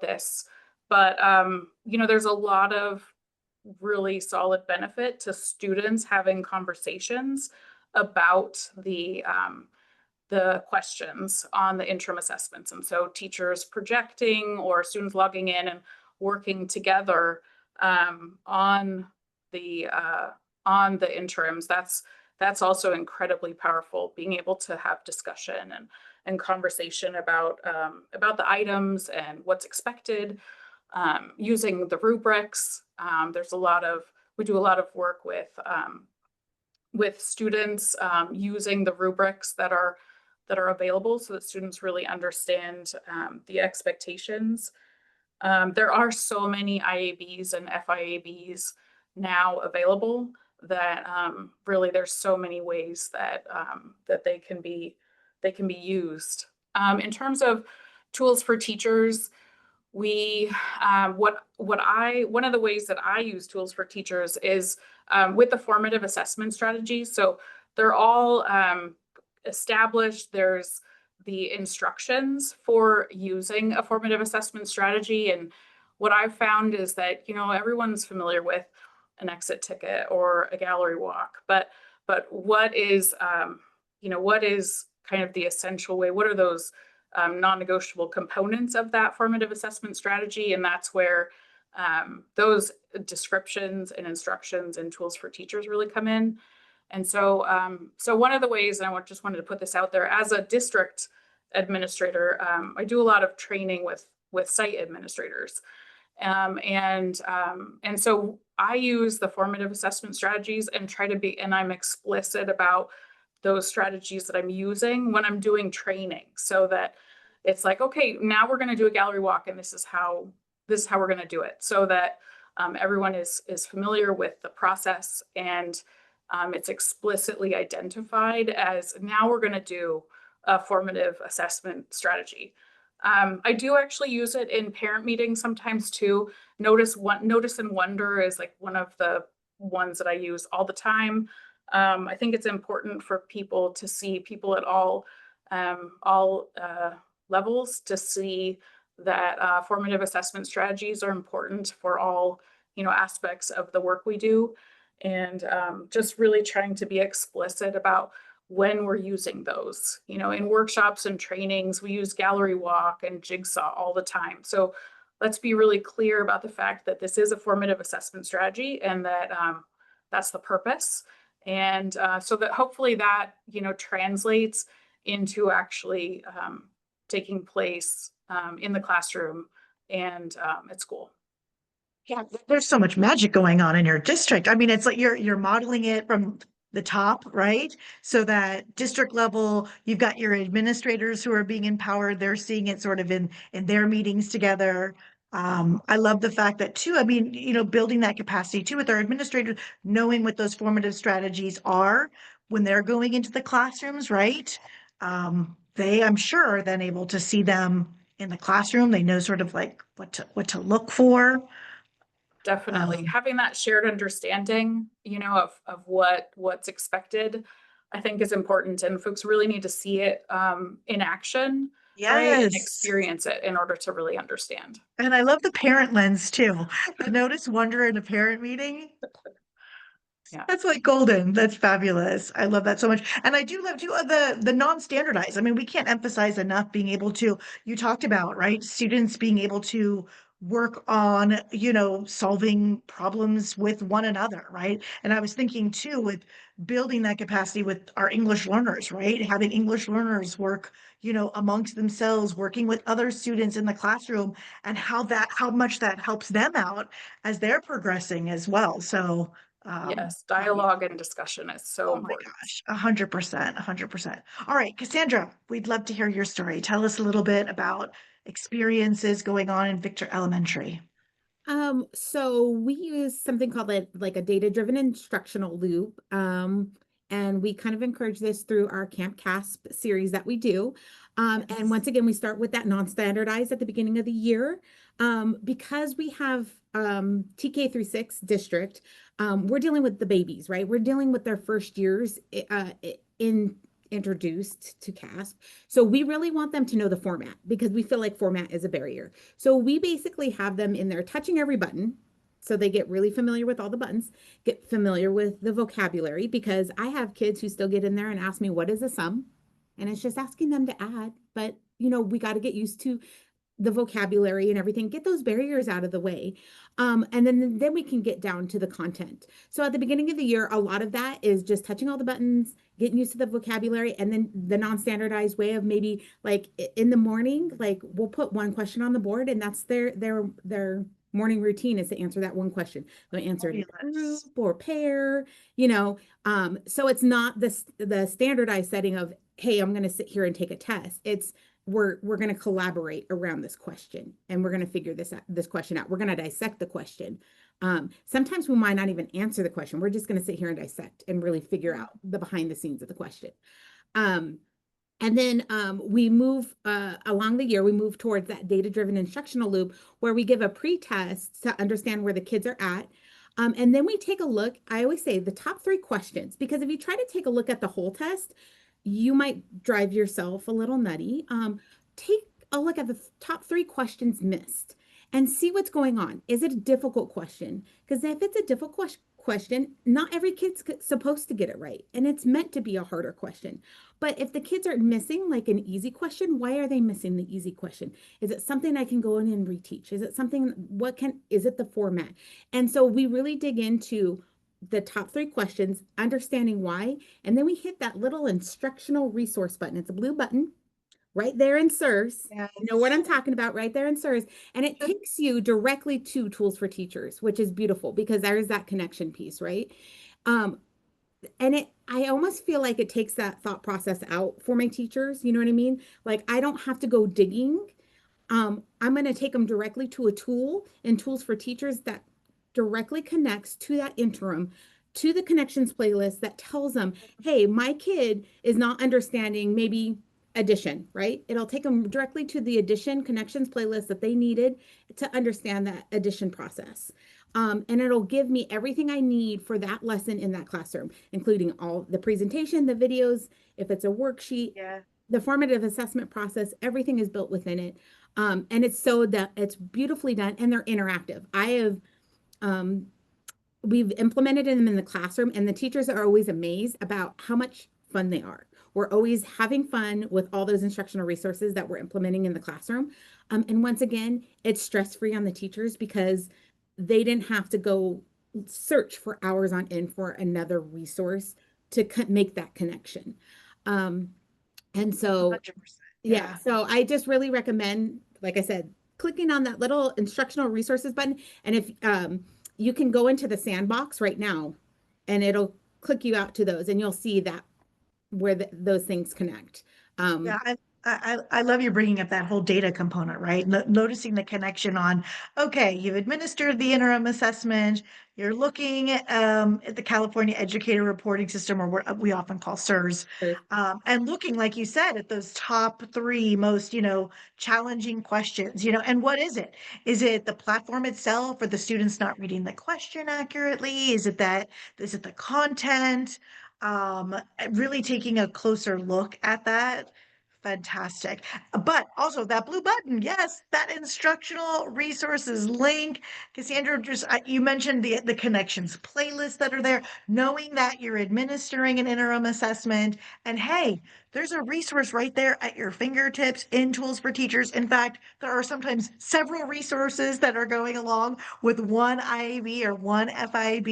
this. But there's a lot of really solid benefit to students having conversations about the questions on the interim assessments. And so teachers projecting or students logging in and working together on the interims, that's also incredibly powerful, being able to have discussion and conversation about the items and what's expected, using the rubrics. We do a lot of work with students using the rubrics that are available, so that students really understand the expectations. There are so many IABs and FIABs now available that really there's so many ways that they can be used. In terms of tools for teachers, one of the ways that I use tools for teachers is with the formative assessment strategies. So they're all established. There's the instructions for using a formative assessment strategy. And what I've found is that, everyone's familiar with an exit ticket or a gallery walk, but what is kind of the essential way? What are those non-negotiable components of that formative assessment strategy? And that's where those descriptions and instructions and tools for teachers really come in. And so one of the ways, and I just wanted to put this out there, as a district administrator, I do a lot of training with site administrators. And so I use the formative assessment strategies and and I'm explicit about those strategies that I'm using when I'm doing training, so that it's like, okay, now we're going to do a gallery walk, and this is how we're going to do it, so that everyone is familiar with the process, and it's explicitly identified as, now we're going to do a formative assessment strategy. I do actually use it in parent meetings sometimes too. Notice and wonder is like one of the ones that I use all the time. I think it's important for people to see, people at all levels, to see that formative assessment strategies are important for all aspects of the work we do, and just really trying to be explicit about when we're using those. In workshops and trainings, we use gallery walk and jigsaw all the time. So let's be really clear about the fact that this is a formative assessment strategy, and that that's the purpose. And so that hopefully that, translates into actually taking place in the classroom and at school. Yeah, there's so much magic going on in your district. I mean, it's like you're modeling it from the top, right? So that district level, you've got your administrators who are being empowered. They're seeing it sort of in their meetings together. I love the fact that too, I mean, building that capacity too with our administrators, knowing what those formative strategies are when they're going into the classrooms, right? They, I'm sure, are then able to see them in the classroom. They know sort of like what to look for. Definitely. Having that shared understanding, of what's expected, I think is important, and folks really need to see it in action, right? And Yes. experience it in order to really understand. And I love the parent lens too. The notice wonder in a parent meeting. Yeah. That's like golden. That's fabulous. I love that so much. And I do love too the non-standardized. I mean, we can't emphasize enough being able to, you talked about, right? Students being able to work on, solving problems with one another, right? And I was thinking too with building that capacity with our English learners, right? Having English learners work, amongst themselves, working with other students in the classroom, and how much that helps them out as they're progressing as well. So Yes, dialogue and discussion is so oh my important. gosh, 100%, 100%. All right, Cassandra, we'd love to hear your story. Tell us a little bit about experiences going on in Victor Elementary. So we use something called like a data-driven instructional loop. And we kind of encourage this through our Camp CAASPP series that we do. And once again, we start with that non-standardized at the beginning of the year. Because we have TK through 6 district, we're dealing with the babies, right? We're dealing with their first years introduced to CAASPP. So we really want them to know the format because we feel like format is a barrier. So we basically have them in there touching every button. So they get really familiar with all the buttons, get familiar with the vocabulary, because I have kids who still get in there and ask me, what is a sum? And it's just asking them to add. But, we got to get used to the vocabulary and everything, get those barriers out of the way. And then we can get down to the content. So at the beginning of the year, a lot of that is just touching all the buttons, getting used to the vocabulary, and then the non-standardized way of maybe like in the morning, like we'll put one question on the board, and that's their morning routine is to answer that one question. They'll answer it in a group or pair, so it's not the standardized setting of, hey, I'm going to sit here and take a test. It's we're going to collaborate around this question, and we're going to figure this question out. We're going to dissect the question. Sometimes we might not even answer the question. We're just going to sit here and dissect and really figure out the behind the scenes of the question. And then we move along the year, we move towards that data-driven instructional loop where we give a pre-test to understand where the kids are at. And then we take a look, I always say the top 3 questions, because if you try to take a look at the whole test, you might drive yourself a little nutty. Take a look at the top 3 questions missed and see what's going on. Is it a difficult question? Because if it's a difficult question, not every kid's supposed to get it right. And it's meant to be a harder question. But if the kids are missing like an easy question, why are they missing the easy question? Is it something I can go in and reteach? Is it something, is it the format? And so we really dig into the top 3 questions, understanding why, and then we hit that little instructional resource button. It's a blue button right there in SIRS. Yes. You know what I'm talking about right there in SIRS. And it takes you directly to Tools for Teachers, which is beautiful because there's that connection piece, right? And I almost feel like it takes that thought process out for my teachers. You know what I mean? Like I don't have to go digging. I'm going to take them directly to a tool and Tools for Teachers that directly connects to that interim, to the connections playlist that tells them, hey, my kid is not understanding maybe addition, right? It'll take them directly to the addition connections playlist that they needed to understand that addition process. And it'll give me everything I need for that lesson in that classroom, including all the presentation, the videos, if it's a worksheet, the formative assessment process, everything is built within it. And it's so that it's beautifully done and they're interactive. We've implemented them in the classroom and the teachers are always amazed about how much fun they are. We're always having fun with all those instructional resources that we're implementing in the classroom. And once again, it's stress-free on the teachers because they didn't have to go search for hours on end for another resource to make that connection. And so, 100%. yeah, so I just really recommend, like I said, clicking on that little instructional resources button. And if you can go into the sandbox right now and it'll click you out to those, and you'll see that where those things connect. Yeah, I love you bringing up that whole data component, right? Noticing the connection on, okay, you've administered the interim assessment, you're looking at the California Educator Reporting System, or what we often call CERS, and looking, like you said, at those top three most, challenging questions, and what is it? Is it the platform itself, or the students not reading the question accurately? Is it the content? Really taking a closer look at that. Fantastic. But also that blue button, yes, that instructional resources link. Cassandra, you mentioned the connections playlists that are there, knowing that you're administering an interim assessment. And hey, there's a resource right there at your fingertips in Tools for Teachers. In fact, there are sometimes several resources that are going along with one IAB or one FIB.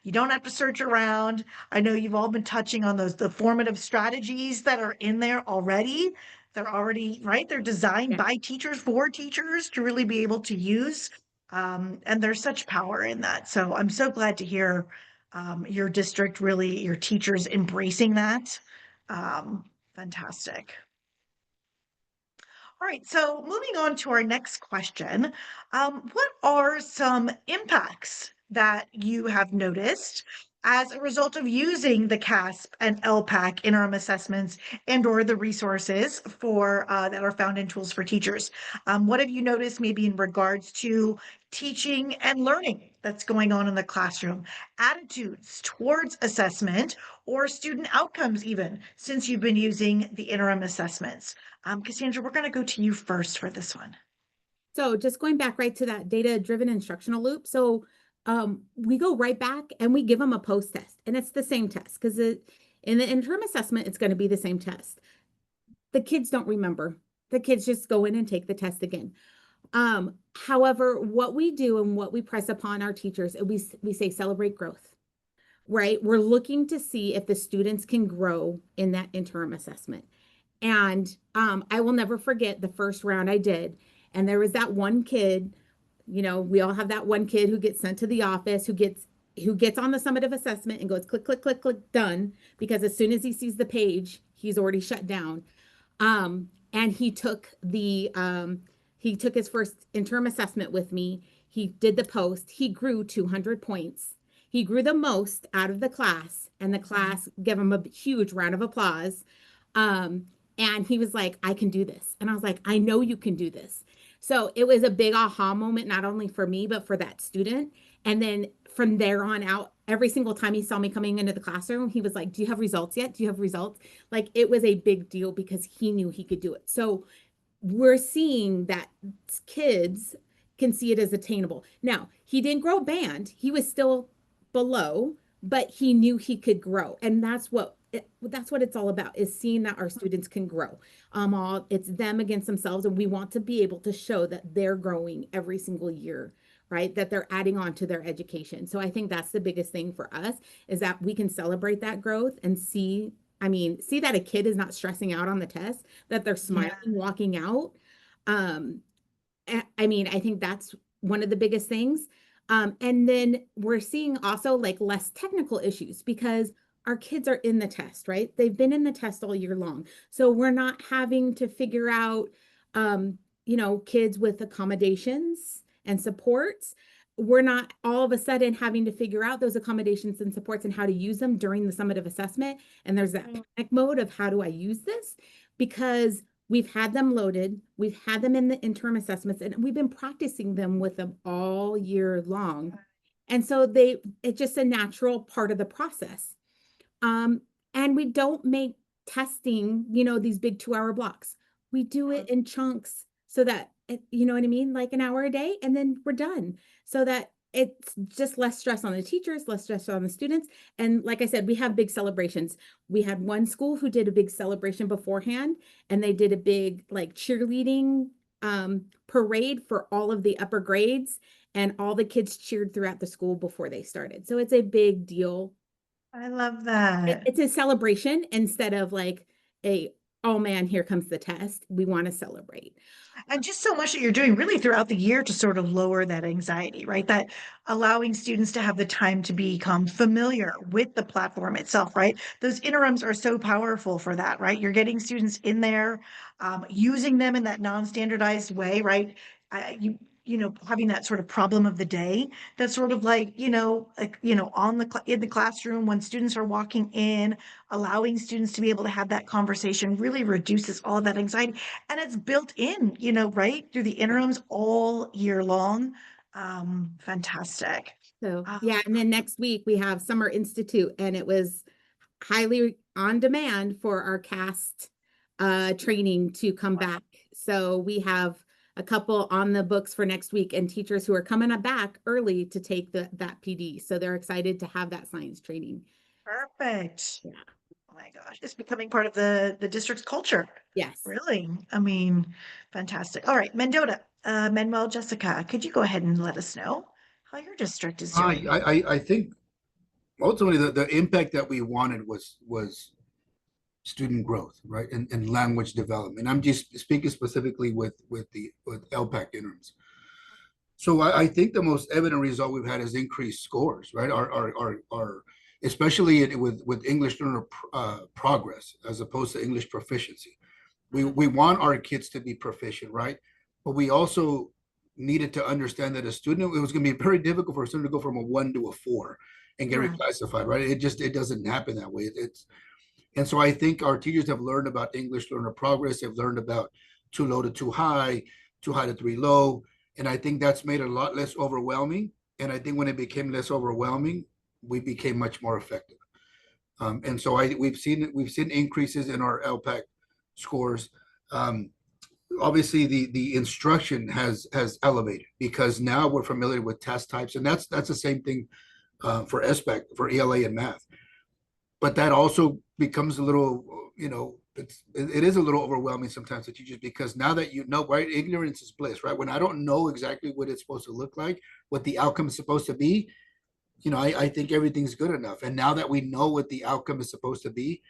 You don't have to search around. I know you've all been touching on the formative strategies that are in there already. They're already, right? They're designed by teachers for teachers to really be able to use. And there's such power in that. So I'm so glad to hear your district really, your teachers embracing that. Fantastic. All right, so moving on to our next question. What are some impacts that you have noticed as a result of using the CAASPP and ELPAC interim assessments and or the resources for that are found in Tools for Teachers? What have you noticed maybe in regards to teaching and learning that's going on in the classroom, attitudes towards assessment or student outcomes even since you've been using the interim assessments? Cassandra, we're going to go to you first for this one. So just going back right to that data-driven instructional loop. So we go right back and we give them a post test, and it's the same test because in the interim assessment, it's going to be the same test. The kids don't remember. The kids just go in and take the test again. However, what we do and what we press upon our teachers, we say celebrate growth, right? We're looking to see if the students can grow in that interim assessment. And I will never forget the first round I did. And there was that one kid, we all have that one kid who gets sent to the office, who gets on the summative assessment and goes click, click, click, click, done. Because as soon as he sees the page, he's already shut down. And he took his first interim assessment with me. He did the post. He grew 200 points. He grew the most out of the class, and the class gave him a huge round of applause. And he was like, I can do this. And I was like, I know you can do this. So it was a big aha moment, not only for me, but for that student. And then from there on out, every single time he saw me coming into the classroom, he was like, do you have results yet? Do you have results? Like, it was a big deal because he knew he could do it. So we're seeing that kids can see it as attainable. Now, he didn't grow band. He was still below, but he knew he could grow. And that's what it's all about, is seeing that our students can grow. It's them against themselves, and we want to be able to show that they're growing every single year, right? That they're adding on to their education. So I think that's the biggest thing for us, is that we can celebrate that growth and see that a kid is not stressing out on the test, that they're smiling, walking out. I think that's one of the biggest things. And then we're seeing also like less technical issues because our kids are in the test, right? They've been in the test all year long. So we're not having to figure out, kids with accommodations and supports. We're not all of a sudden having to figure out those accommodations and supports and how to use them during the summative assessment. And there's that panic mode of, how do I use this? Because we've had them loaded, we've had them in the interim assessments, and we've been practicing them with them all year long. And so it's just a natural part of the process. And we don't make testing, these big 2-hour blocks. We do it in chunks so that, you know what I mean? Like an hour a day, and then we're done. So that it's just less stress on the teachers, less stress on the students. And like I said, we have big celebrations. We had one school who did a big celebration beforehand, and they did a big like cheerleading parade for all of the upper grades, and all the kids cheered throughout the school before they started. So it's a big deal. I love that. It's a celebration instead of like a oh man, here comes the test. We want to celebrate. And just so much that you're doing really throughout the year to sort of lower that anxiety, right? That allowing students to have the time to become familiar with the platform itself, right? Those interims are so powerful for that, right? You're getting students in there, using them in that non-standardized way, right? Having that sort of problem of the day, that's sort of like, in the classroom when students are walking in, allowing students to be able to have that conversation really reduces all of that anxiety. And it's built in, right, through the interims all year long. Fantastic. So Um, yeah, and then next week we have Summer Institute, and it was highly on demand for our cast training to come back. So we have a couple on the books for next week, and teachers who are coming back early to take that PD. So they're excited to have that science training. Perfect. Yeah. Oh my gosh, it's becoming part of the district's culture. Yes. Really? I mean, fantastic. All right, Mendota, Manuel, Jessica, could you go ahead and let us know how your district is doing? I think ultimately the impact that we wanted was student growth, right, and language development. I'm just speaking specifically with ELPAC interims. So I think the most evident result we've had is increased scores, right? Our especially with English learner progress as opposed to English proficiency. We want our kids to be proficient, right? But we also needed to understand that a student, it was going to be very difficult for a student to go from a 1 to a 4 and get reclassified, right? It doesn't happen that way. And so I think our teachers have learned about English learner progress. They've learned about too low to too high to three low. And I think that's made it a lot less overwhelming. And I think when it became less overwhelming, we became much more effective. And so we've seen increases in our ELPAC scores. Obviously, the instruction has elevated because now we're familiar with test types, and that's the same thing for SPEC, for ELA and math. But that also becomes a little, it is a little overwhelming sometimes to teachers because now that right, ignorance is bliss, right? When I don't know exactly what it's supposed to look like, what the outcome is supposed to be, I think everything's good enough. And now that we know what the outcome is supposed to be,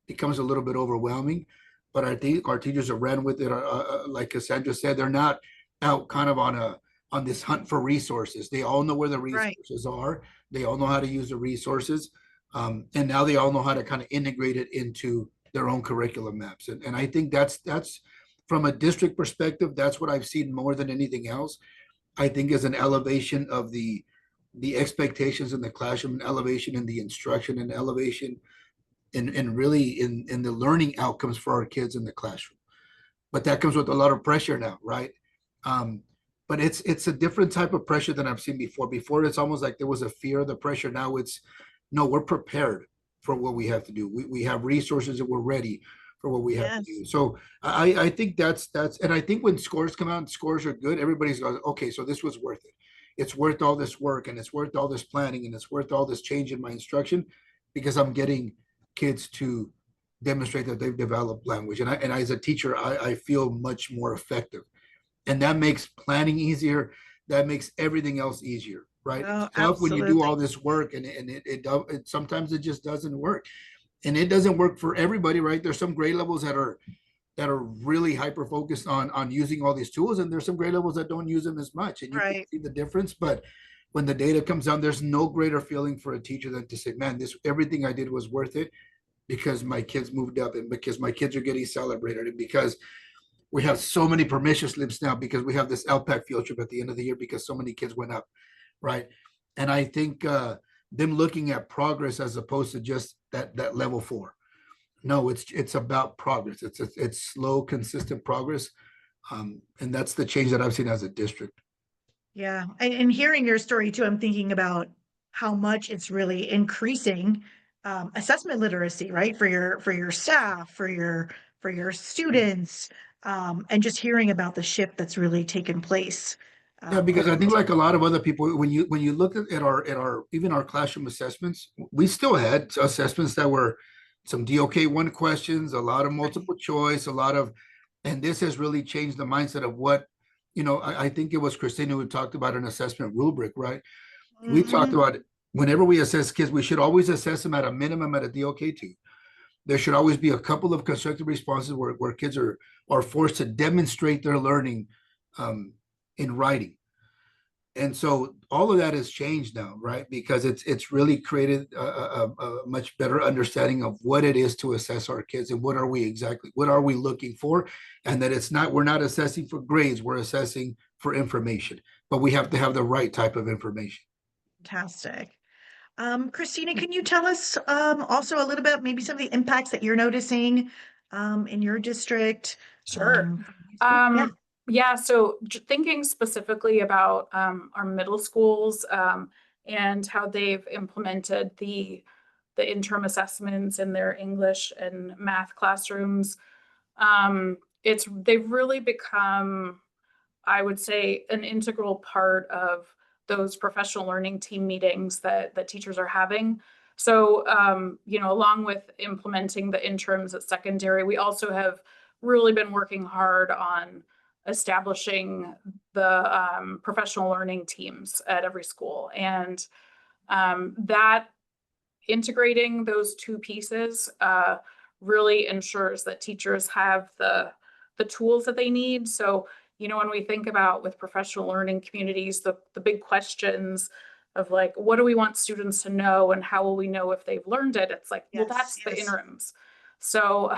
it becomes a little bit overwhelming. But I think our teachers have ran with it. Like Cassandra said, they're not out kind of on this hunt for resources. They all know where the resources are. They all know how to use the resources. And now they all know how to kind of integrate it into their own curriculum maps. And I think that's from a district perspective, that's what I've seen more than anything else. I think is an elevation of the expectations in the classroom, an elevation in the instruction, and elevation and really in the learning outcomes for our kids in the classroom. But that comes with a lot of pressure now, right? But it's a different type of pressure than I've seen before. Before, it's almost like there was a fear of the pressure. Now it's, no, we're prepared for what we have to do. We have resources and we're ready for what we have to do. So I think that's, and I think when scores come out and scores are good, everybody's going, okay, so this was worth it. It's worth all this work, and it's worth all this planning, and it's worth all this change in my instruction because I'm getting kids to demonstrate that they've developed language. And as a teacher, I feel much more effective. And that makes planning easier. That makes everything else easier, right? Oh, It's tough when you do absolutely. all this work and it sometimes it just doesn't work. And it doesn't work for everybody, right? There's some grade levels that are really hyper focused on using all these tools, and there's some grade levels that don't use them as much, and you can see the difference. But when the data comes down, there's no greater feeling for a teacher than to say, man, this everything I did was worth it because my kids moved up, and because my kids are getting celebrated, and because we have so many permission slips now because we have this ELPAC field trip at the end of the year because so many kids went up, right? And I think them looking at progress as opposed to just that level 4. No, it's about progress. It's slow, consistent progress. And that's the change that I've seen as a district. Yeah. And hearing your story too, I'm thinking about how much it's really increasing assessment literacy, right? For your staff, for your students, and just hearing about the shift that's really taken place. Yeah, because I think like a lot of other people, when you look at our even our classroom assessments, we still had assessments that were some DOK1 questions, a lot of multiple choice, and this has really changed the mindset of what, I think it was Christina who talked about an assessment rubric, right? We talked about whenever we assess kids, we should always assess them at a minimum at a DOK2. There should always be a couple of constructive responses where kids are forced to demonstrate their learning in writing. And so all of that has changed now, right? Because it's really created a much better understanding of what it is to assess our kids and what are we looking for, and that we're not assessing for grades, we're assessing for information, but we have to have the right type of information. Fantastic. Christina, can you tell us also a little bit, maybe some of the impacts that you're noticing in your district? Sure. Yeah. Yeah, so thinking specifically about our middle schools and how they've implemented the interim assessments in their English and math classrooms, they've really become, I would say, an integral part of those professional learning team meetings that teachers are having. So, along with implementing the interims at secondary, we also have really been working hard on establishing the professional learning teams at every school. And that integrating those two pieces really ensures that teachers have the tools that they need. So, when we think about with professional learning communities, the big questions of like, what do we want students to know and how will we know if they've learned it? It's like, well, that's the interims. So,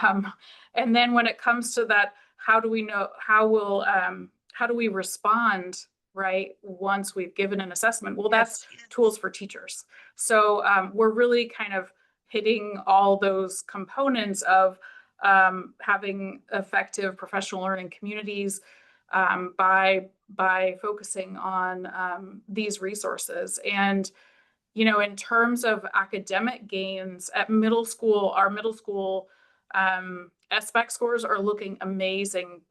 and then when it comes to that, how do we know, how do we respond, right, once we've given an assessment? Well, that's tools for teachers. So we're really kind of hitting all those components of having effective professional learning communities by focusing on these resources. And, in terms of academic gains at middle school, our middle school SPEC scores are looking amazing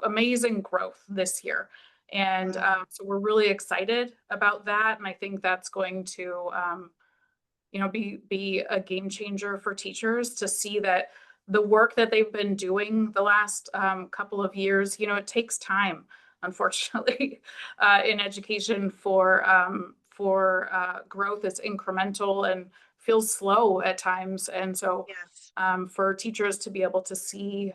growth this year. And so we're really excited about that. And I think that's going to, be a game changer for teachers to see that the work that they've been doing the last couple of years, it takes time, unfortunately, in education for growth. It's incremental and feels slow at times. And so for teachers to be able to see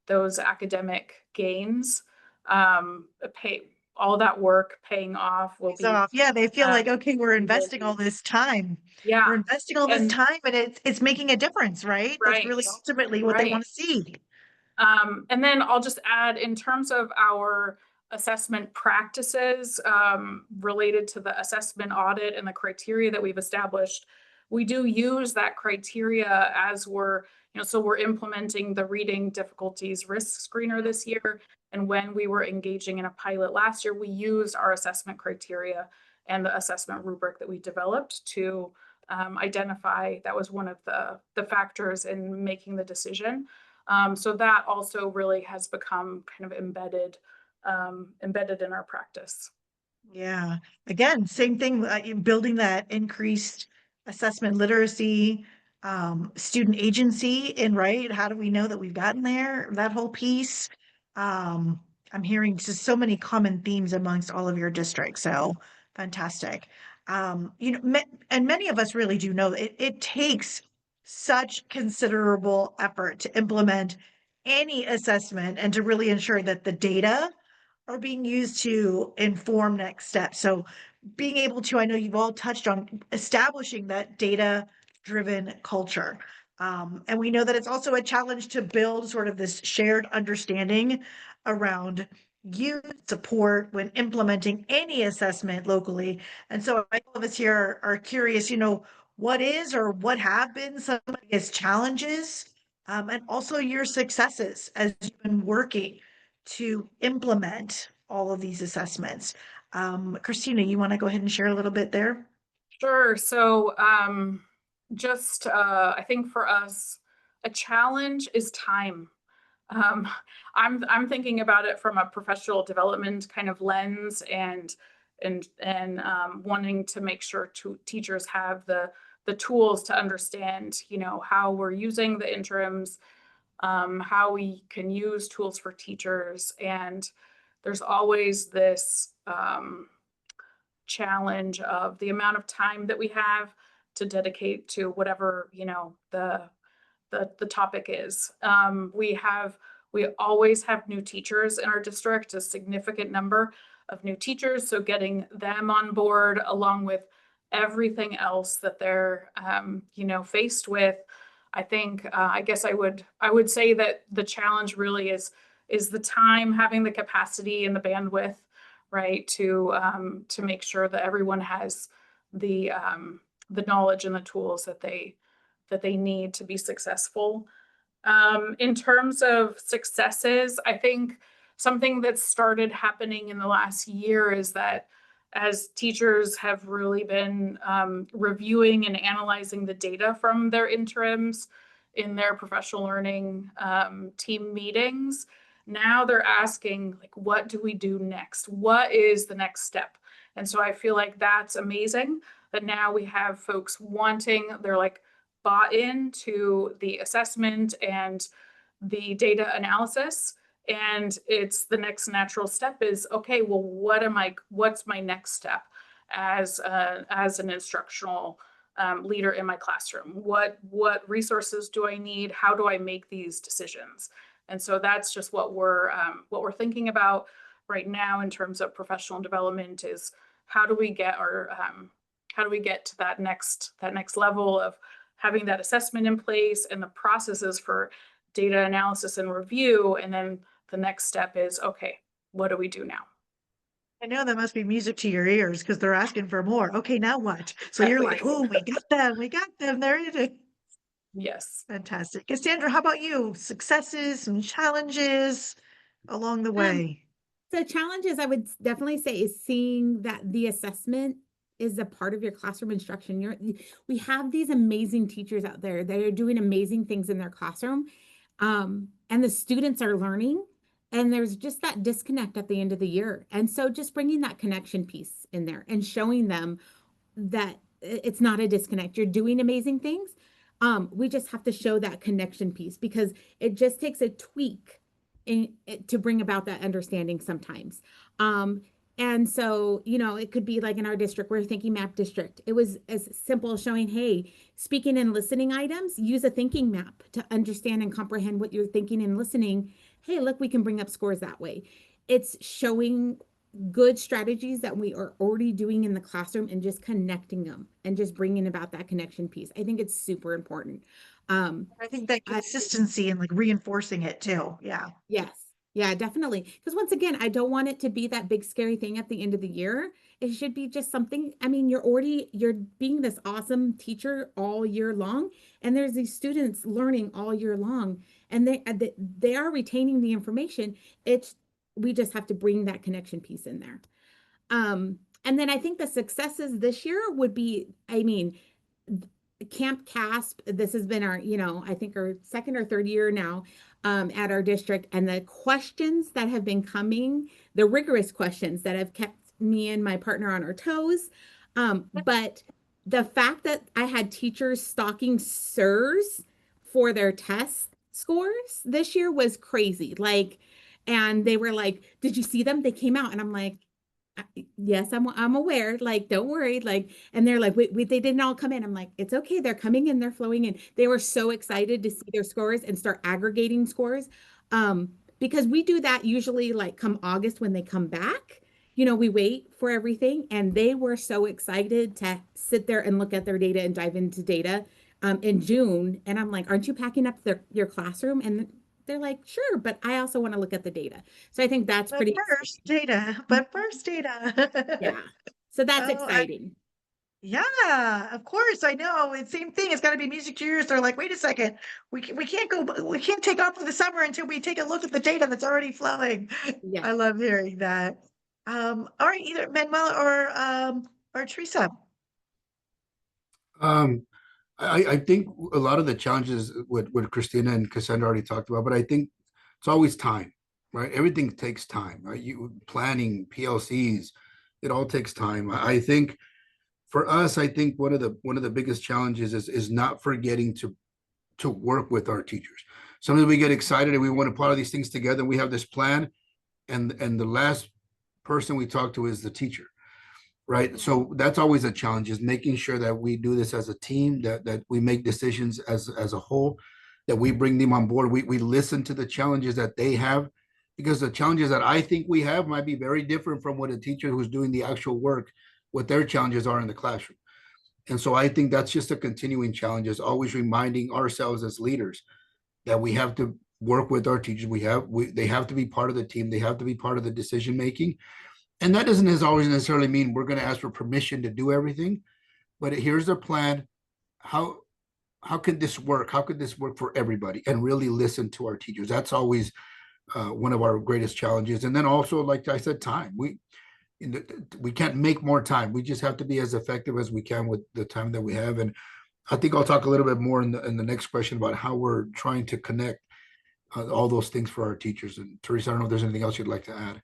those academic gains, all that work paying off will be Yeah, they feel like, okay, we're investing all this time. Yeah, we're investing all this time, and it's making a difference, right? That's really ultimately what they want to see. And then I'll just add, in terms of our assessment practices related to the assessment audit and the criteria that we've established, we do use that criteria as we're implementing the reading difficulties risk screener this year. And when we were engaging in a pilot last year, we used our assessment criteria and the assessment rubric that we developed to identify. That was one of the factors in making the decision. So that also really has become kind of embedded in our practice. Yeah. Again, same thing, building that increased assessment literacy, student agency in, right? How do we know that we've gotten there? That whole piece. I'm hearing just so many common themes amongst all of your districts. So fantastic. And many of us really do know it takes such considerable effort to implement any assessment and to really ensure that the data are being used to inform next steps. So being able to, I know you've all touched on establishing that data-driven culture. And we know that it's also a challenge to build sort of this shared understanding around youth support when implementing any assessment locally. And so all of us here are curious, what is or what have been some of the biggest challenges, and also your successes as you've been working to implement all of these assessments. Christina, you want to go ahead and share a little bit there? Sure. So I think for us, a challenge is time. I'm thinking about it from a professional development kind of lens, and wanting to make sure teachers have the tools to understand, how we're using the interims, how we can use tools for teachers. And there's always this challenge of the amount of time that we have to dedicate to whatever, the topic is. We always have new teachers in our district, a significant number of new teachers. So getting them on board along with everything else that they're, faced with. I think, I guess I would say that the challenge really is the time, having the capacity and the bandwidth, right, to make sure that everyone has the knowledge and the tools that they need to be successful. In terms of successes, I think something that's started happening in the last year is that as teachers have really been reviewing and analyzing the data from their interims in their professional learning team meetings, now they're asking, like, what do we do next? What is the next step? And so I feel like that's amazing that now we have folks they're like bought into the assessment and the data analysis. And it's the next natural step is, okay, well, what's my next step as an instructional leader in my classroom? What resources do I need? How do I make these decisions? And so that's just what we're thinking about right now in terms of professional development is how do we get to that next level of having that assessment in place and the processes for data analysis and review. And then the next step is, okay, what do we do now? I know that must be music to your ears because they're asking for more. Okay, now what? So you're like, Exactly. oh, we got them. There it is. Yes. Fantastic. Cassandra, how about you? Successes and challenges along the way? So challenges, I would definitely say, is seeing that the assessment is a part of your classroom instruction. We have these amazing teachers out there that are doing amazing things in their classroom, and the students are learning, and there's just that disconnect at the end of the year. And so just bringing that connection piece in there and showing them that it's not a disconnect. You're doing amazing things. We just have to show that connection piece because it just takes a tweak to bring about that understanding sometimes. And so, it could be like in our district, we're a thinking map district. It was as simple as showing, hey, speaking and listening items, use a thinking map to understand and comprehend what you're thinking and listening. Hey, look, we can bring up scores that way. It's showing good strategies that we are already doing in the classroom and just connecting them and just bringing about that connection piece. I think it's super important. I think that consistency and like reinforcing it too. Yeah. Yes. Yeah, definitely. Because once again, I don't want it to be that big scary thing at the end of the year. It should be just something. I mean, you're being this awesome teacher all year long, and there's these students learning all year long, and they are retaining the information. We just have to bring that connection piece in there. And then I think the successes this year would be, I mean, Camp CAASPP, this has been our, I think our second or third year now at our district, and the questions that have been coming, the rigorous questions that have kept me and my partner on our toes. But the fact that I had teachers stalking SIRS for their test scores this year was crazy. And they were like, did you see them? They came out. And I'm like, yes, I'm aware. Like, don't worry. And they're like, wait, they didn't all come in. I'm like, it's okay. They're coming in. They're flowing in. They were so excited to see their scores and start aggregating scores. Because we do that usually like come August when they come back. We wait for everything. And they were so excited to sit there and look at their data and dive into data in June. And I'm like, aren't you packing up your classroom? And they're like, sure, but I also want to look at the data. So I think that's pretty first data. yeah. So that's Oh, exciting. Yeah, of course. I know. It's same thing. It's got to be music to your ears. They're like, wait a second. We can't take off for the summer until we take a look at the data that's already flowing. Yeah. I love hearing that. All right, either Manuel or Teresa. I think a lot of the challenges what Christina and Cassandra already talked about, but I think it's always time, right? Everything takes time, right? Planning, PLCs, it all takes time. I think for us, I think one of the biggest challenges is not forgetting to work with our teachers. Sometimes we get excited and we want to put all these things together and we have this plan, and the last person we talk to is the teacher. Right. So that's always a challenge, is making sure that we do this as a team, that we make decisions as a whole. that we bring them on board. We listen to the challenges that they have, because the challenges that I think we have might be very different from what a teacher who's doing the actual work, what their challenges are in the classroom. And so I think that's just a continuing challenge, is always reminding ourselves as leaders that we have to work with our teachers. They have to be part of the team. They have to be part of the decision making. And that doesn't always necessarily mean we're going to ask for permission to do everything, but here's a plan. How could this work? How could this work for everybody? And really listen to our teachers. That's always one of our greatest challenges. And then also, like I said, time. We can't make more time. We just have to be as effective as we can with the time that we have. And I think I'll talk a little bit more in the next question about how we're trying to connect all those things for our teachers. And Teresa, I don't know if there's anything else you'd like to add.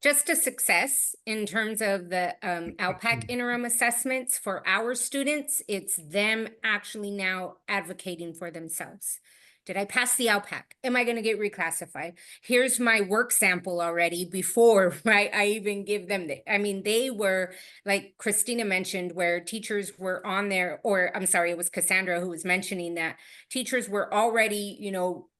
Just a success in terms of the ELPAC interim assessments for our students. It's them actually now advocating for themselves. Did I pass the ELPAC? Am I going to get reclassified? Here's my work sample already before, right? I even give them I mean, they were, like Christina mentioned, where teachers were on there, or I'm sorry, it was Cassandra who was mentioning that teachers were already,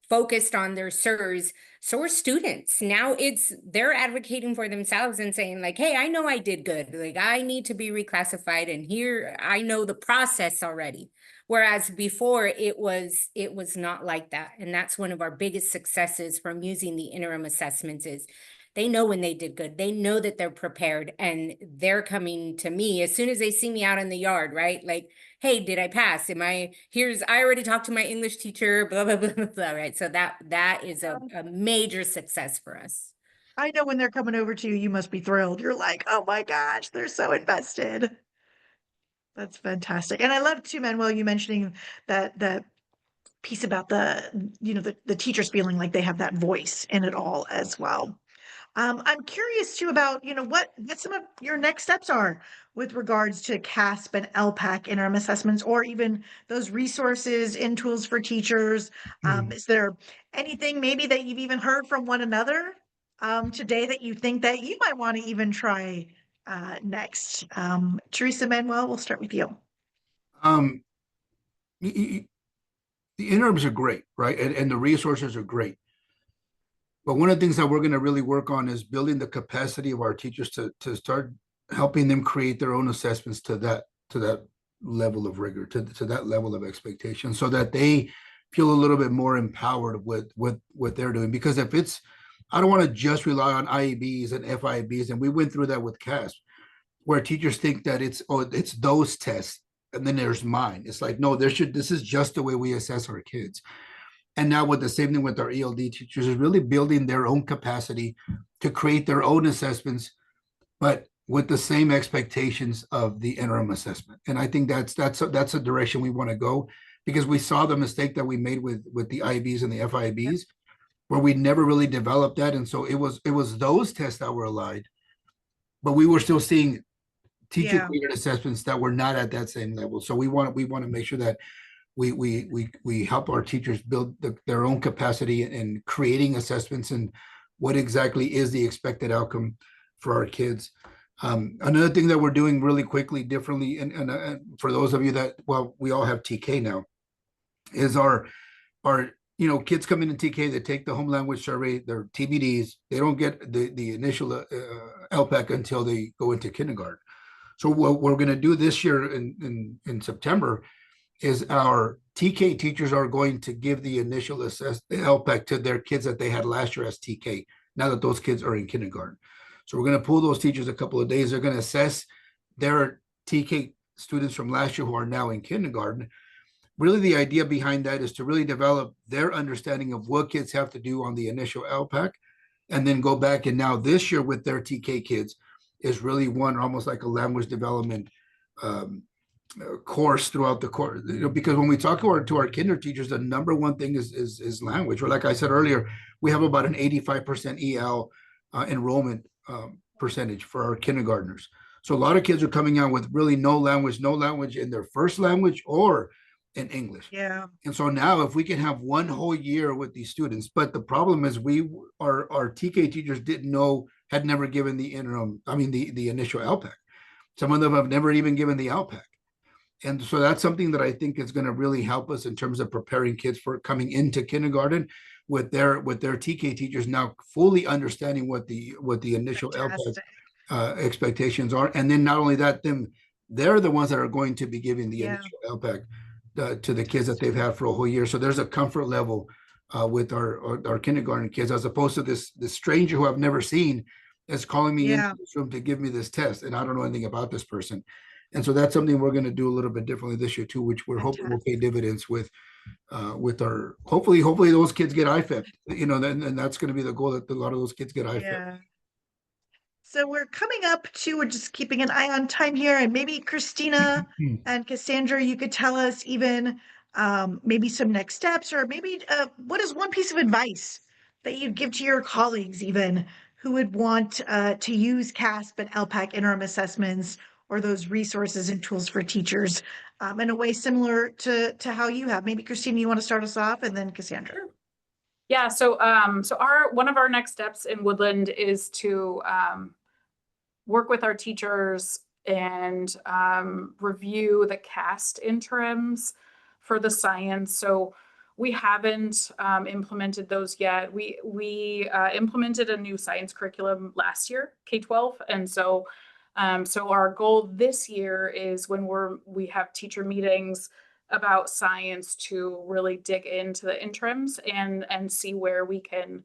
focused on their SIRS. So are students. Now they're advocating for themselves and saying like, hey, I know I did good. Like, I need to be reclassified, and here I know the process already. Whereas before it was not like that. And that's one of our biggest successes from using the interim assessments, is they know when they did good. They know that they're prepared, and they're coming to me as soon as they see me out in the yard, right? Like, hey, did I pass? I already talked to my English teacher, blah, blah, blah, blah, right? So that is a major success for us. I know when they're coming over to you, you must be thrilled. You're like, oh my gosh, they're so invested. That's fantastic. And I love too, Manuel, you mentioning that piece about the teachers feeling like they have that voice in it all as well. I'm curious too about, what some of your next steps are with regards to CAASPP and ELPAC interim assessments, or even those resources and tools for teachers. Is there anything maybe that you've even heard from one another today that you think that you might want to even try next? Teresa, Manuel, we'll start with you. The interims are great, right? And the resources are great. But one of the things that we're going to really work on is building the capacity of our teachers to start helping them create their own assessments to that level of rigor, to that level of expectation, so that they feel a little bit more empowered with what they're doing. Because I don't want to just rely on IEBs and FIBs, and we went through that with CAASPP, where teachers think that it's those tests, and then there's mine. It's like, no, this is just the way we assess our kids. And now with the same thing with our ELD teachers, is really building their own capacity to create their own assessments, but with the same expectations of the interim assessment. And I think that's a direction we want to go, because we saw the mistake that we made with the IBs and the FIBs, where we never really developed that. And so it was those tests that were aligned, but we were still seeing teacher created assessments that were not at that same level. So we want to make sure that we help our teachers build their own capacity in creating assessments and what exactly is the expected outcome for our kids. Another thing that we're doing really quickly, differently, and for those of you that, well, we all have TK now, is our kids come in TK, they take the home language survey, their TBDs, they don't get the initial ELPAC until they go into kindergarten. So what we're going to do this year in September is our TK teachers are going to give the initial ELPAC to their kids that they had last year as TK, now that those kids are in kindergarten. So we're going to pull those teachers a couple of days. They're going to assess their TK students from last year who are now in kindergarten. Really, the idea behind that is to really develop their understanding of what kids have to do on the initial ELPAC, and then go back, and now this year with their TK kids is really one almost like a language development course throughout the course, because when we talk to our kinder teachers, the number one thing is language. Or like I said earlier, we have about an 85% EL enrollment percentage for our kindergartners. So a lot of kids are coming out with really no language in their first language or in English. Yeah. And so now if we can have one whole year with these students, but the problem is our TK teachers had never given the initial ELPAC. Some of them have never even given the ELPAC. And so that's something that I think is going to really help us in terms of preparing kids for coming into kindergarten with their TK teachers now fully understanding what the initial ELPAC Fantastic. expectations are. And then not only that, they're the ones that are going to be giving the Yeah. initial ELPAC to the kids that they've had for a whole year. So there's a comfort level with our kindergarten kids, as opposed to this stranger who I've never seen is calling me Yeah. into this room to give me this test, and I don't know anything about this person. And so that's something we're going to do a little bit differently this year too, which we're hoping will pay dividends with our hopefully those kids get IFA, then that's going to be the goal, that a lot of those kids get IFA. Yeah. So we're coming up to, we're just keeping an eye on time here, and maybe Christina and Cassandra, you could tell us even maybe some next steps, or maybe what is one piece of advice that you'd give to your colleagues even who would want to use CAASPP and ELPAC interim assessments or those resources and tools for teachers in a way similar to how you have. Maybe Christina, you want to start us off, and then Cassandra. Sure. Yeah, so one of our next steps in Woodland is to work with our teachers and review the CAST interims for the science. So we haven't implemented those yet. We implemented a new science curriculum last year, K-12, and so our goal this year is when we have teacher meetings about science to really dig into the interims and see where we can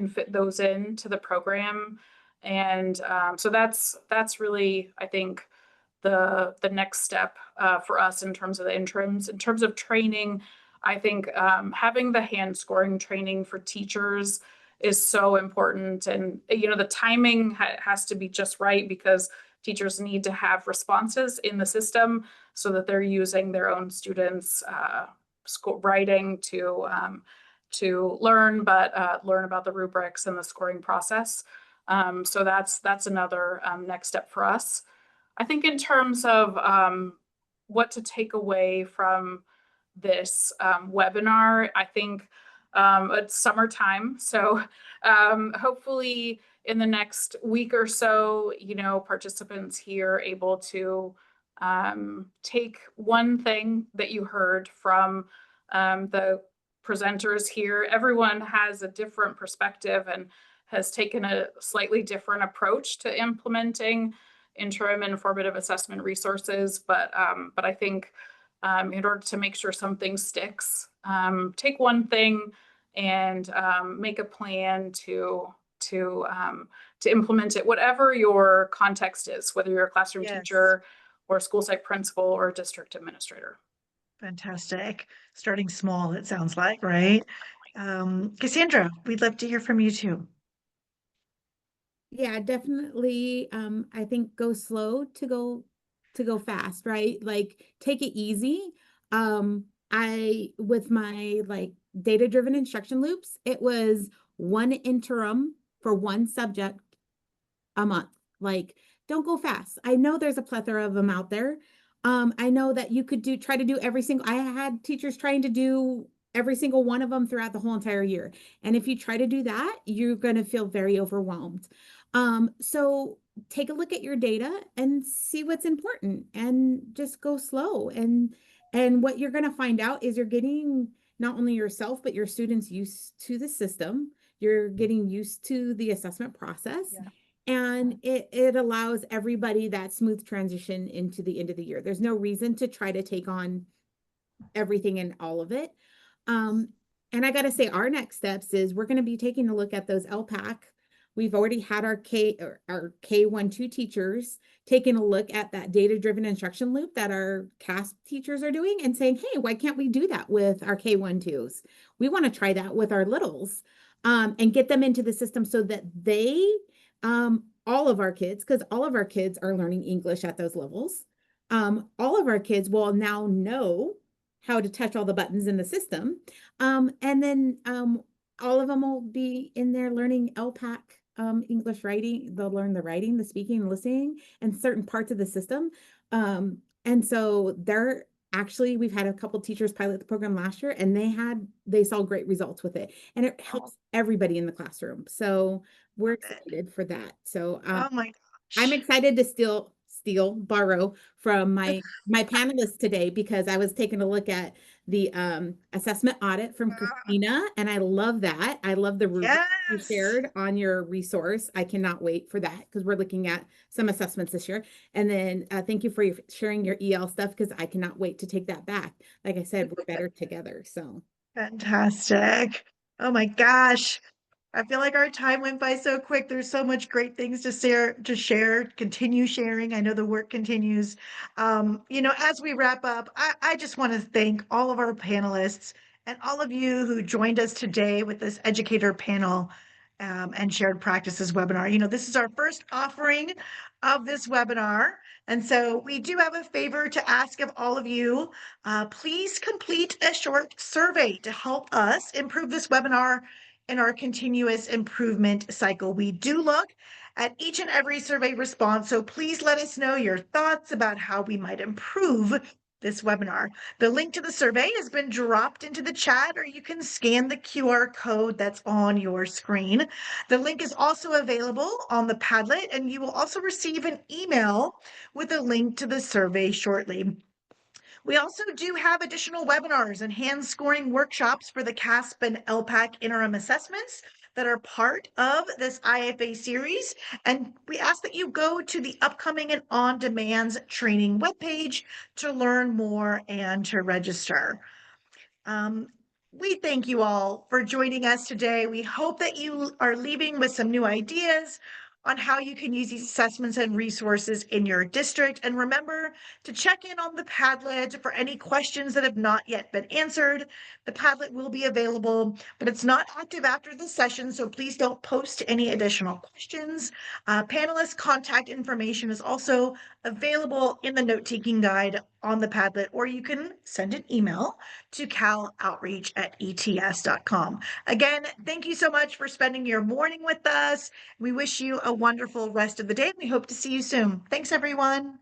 fit those into the program. And so that's really, I think, the next step for us in terms of the interims. In terms of training, I think having the hand scoring training for teachers is so important. And, the timing has to be just right, because teachers need to have responses in the system so that they're using their own students' writing to learn about the rubrics and the scoring process. So that's another next step for us. I think in terms of what to take away from this webinar, I think it's summertime. So hopefully in the next week or so, participants here are able to take one thing that you heard from the presenters here. Everyone has a different perspective and has taken a slightly different approach to implementing interim and formative assessment resources. But I think in order to make sure something sticks, take one thing and make a plan to implement it, whatever your context is, whether you're a classroom teacher or a school site principal or a district administrator. Fantastic. Starting small, it sounds like, right? Cassandra, we'd love to hear from you too. Yeah, definitely. I think go slow to go fast, right? Like take it easy. With my data-driven instruction loops, it was one interim for one subject a month. Like, don't go fast. I know there's a plethora of them out there. I know that you could try to do I had teachers trying to do every single one of them throughout the whole entire year. And if you try to do that, you're going to feel very overwhelmed. So take a look at your data and see what's important and just go slow. And what you're going to find out is you're getting not only yourself, but your students used to the system. You're getting used to the assessment process. Yeah. And it allows everybody that smooth transition into the end of the year. There's no reason to try to take on everything and all of it. And I got to say, our next steps is we're going to be taking a look at those ELPAC. We've already had our K-1-2 teachers taking a look at that data-driven instruction loop that our CAASPP teachers are doing and saying, hey, why can't we do that with our K-1-2s? We want to try that with our littles and get them into the system so that they, all of our kids, because all of our kids are learning English at those levels, all of our kids will now know how to touch all the buttons in the system. And then all of them will be in there learning ELPAC English writing. They'll learn the writing, the speaking, listening, and certain parts of the system. And so we've had a couple teachers pilot the program last year, and they saw great results with it, and it helps everybody in the classroom. So we're excited for that. So oh my gosh. I'm excited to still borrow from my panelists today, because I was taking a look at the assessment audit from Christina, and I love that. I love the rubric you Yes. shared on your resource. I cannot wait for that, because we're looking at some assessments this year. And then thank you for sharing your EL stuff, because I cannot wait to take that back. Like I said, we're better together. So Fantastic. Oh my gosh. I feel like our time went by so quick. There's so much great things to share, continue sharing. I know the work continues. As we wrap up, I just want to thank all of our panelists and all of you who joined us today with this educator panel and shared practices webinar. This is our first offering of this webinar. And so we do have a favor to ask of all of you. Please complete a short survey to help us improve this webinar in our continuous improvement cycle. We do look at each and every survey response, so please let us know your thoughts about how we might improve this webinar. The link to the survey has been dropped into the chat, or you can scan the QR code that's on your screen. The link is also available on the Padlet, and you will also receive an email with a link to the survey shortly. We also do have additional webinars and hand scoring workshops for the CAASPP and ELPAC interim assessments that are part of this IFA series. And we ask that you go to the upcoming and on-demand training webpage to learn more and to register. We thank you all for joining us today. We hope that you are leaving with some new ideas on how you can use these assessments and resources in your district. And remember to check in on the Padlet for any questions that have not yet been answered. The Padlet will be available, but it's not active after the session, so please don't post any additional questions. Panelist contact information is also available in the note-taking guide on the Padlet, or you can send an email to caloutreach@ets.com. Again, thank you so much for spending your morning with us. We wish you a wonderful rest of the day. We hope to see you soon. Thanks, everyone.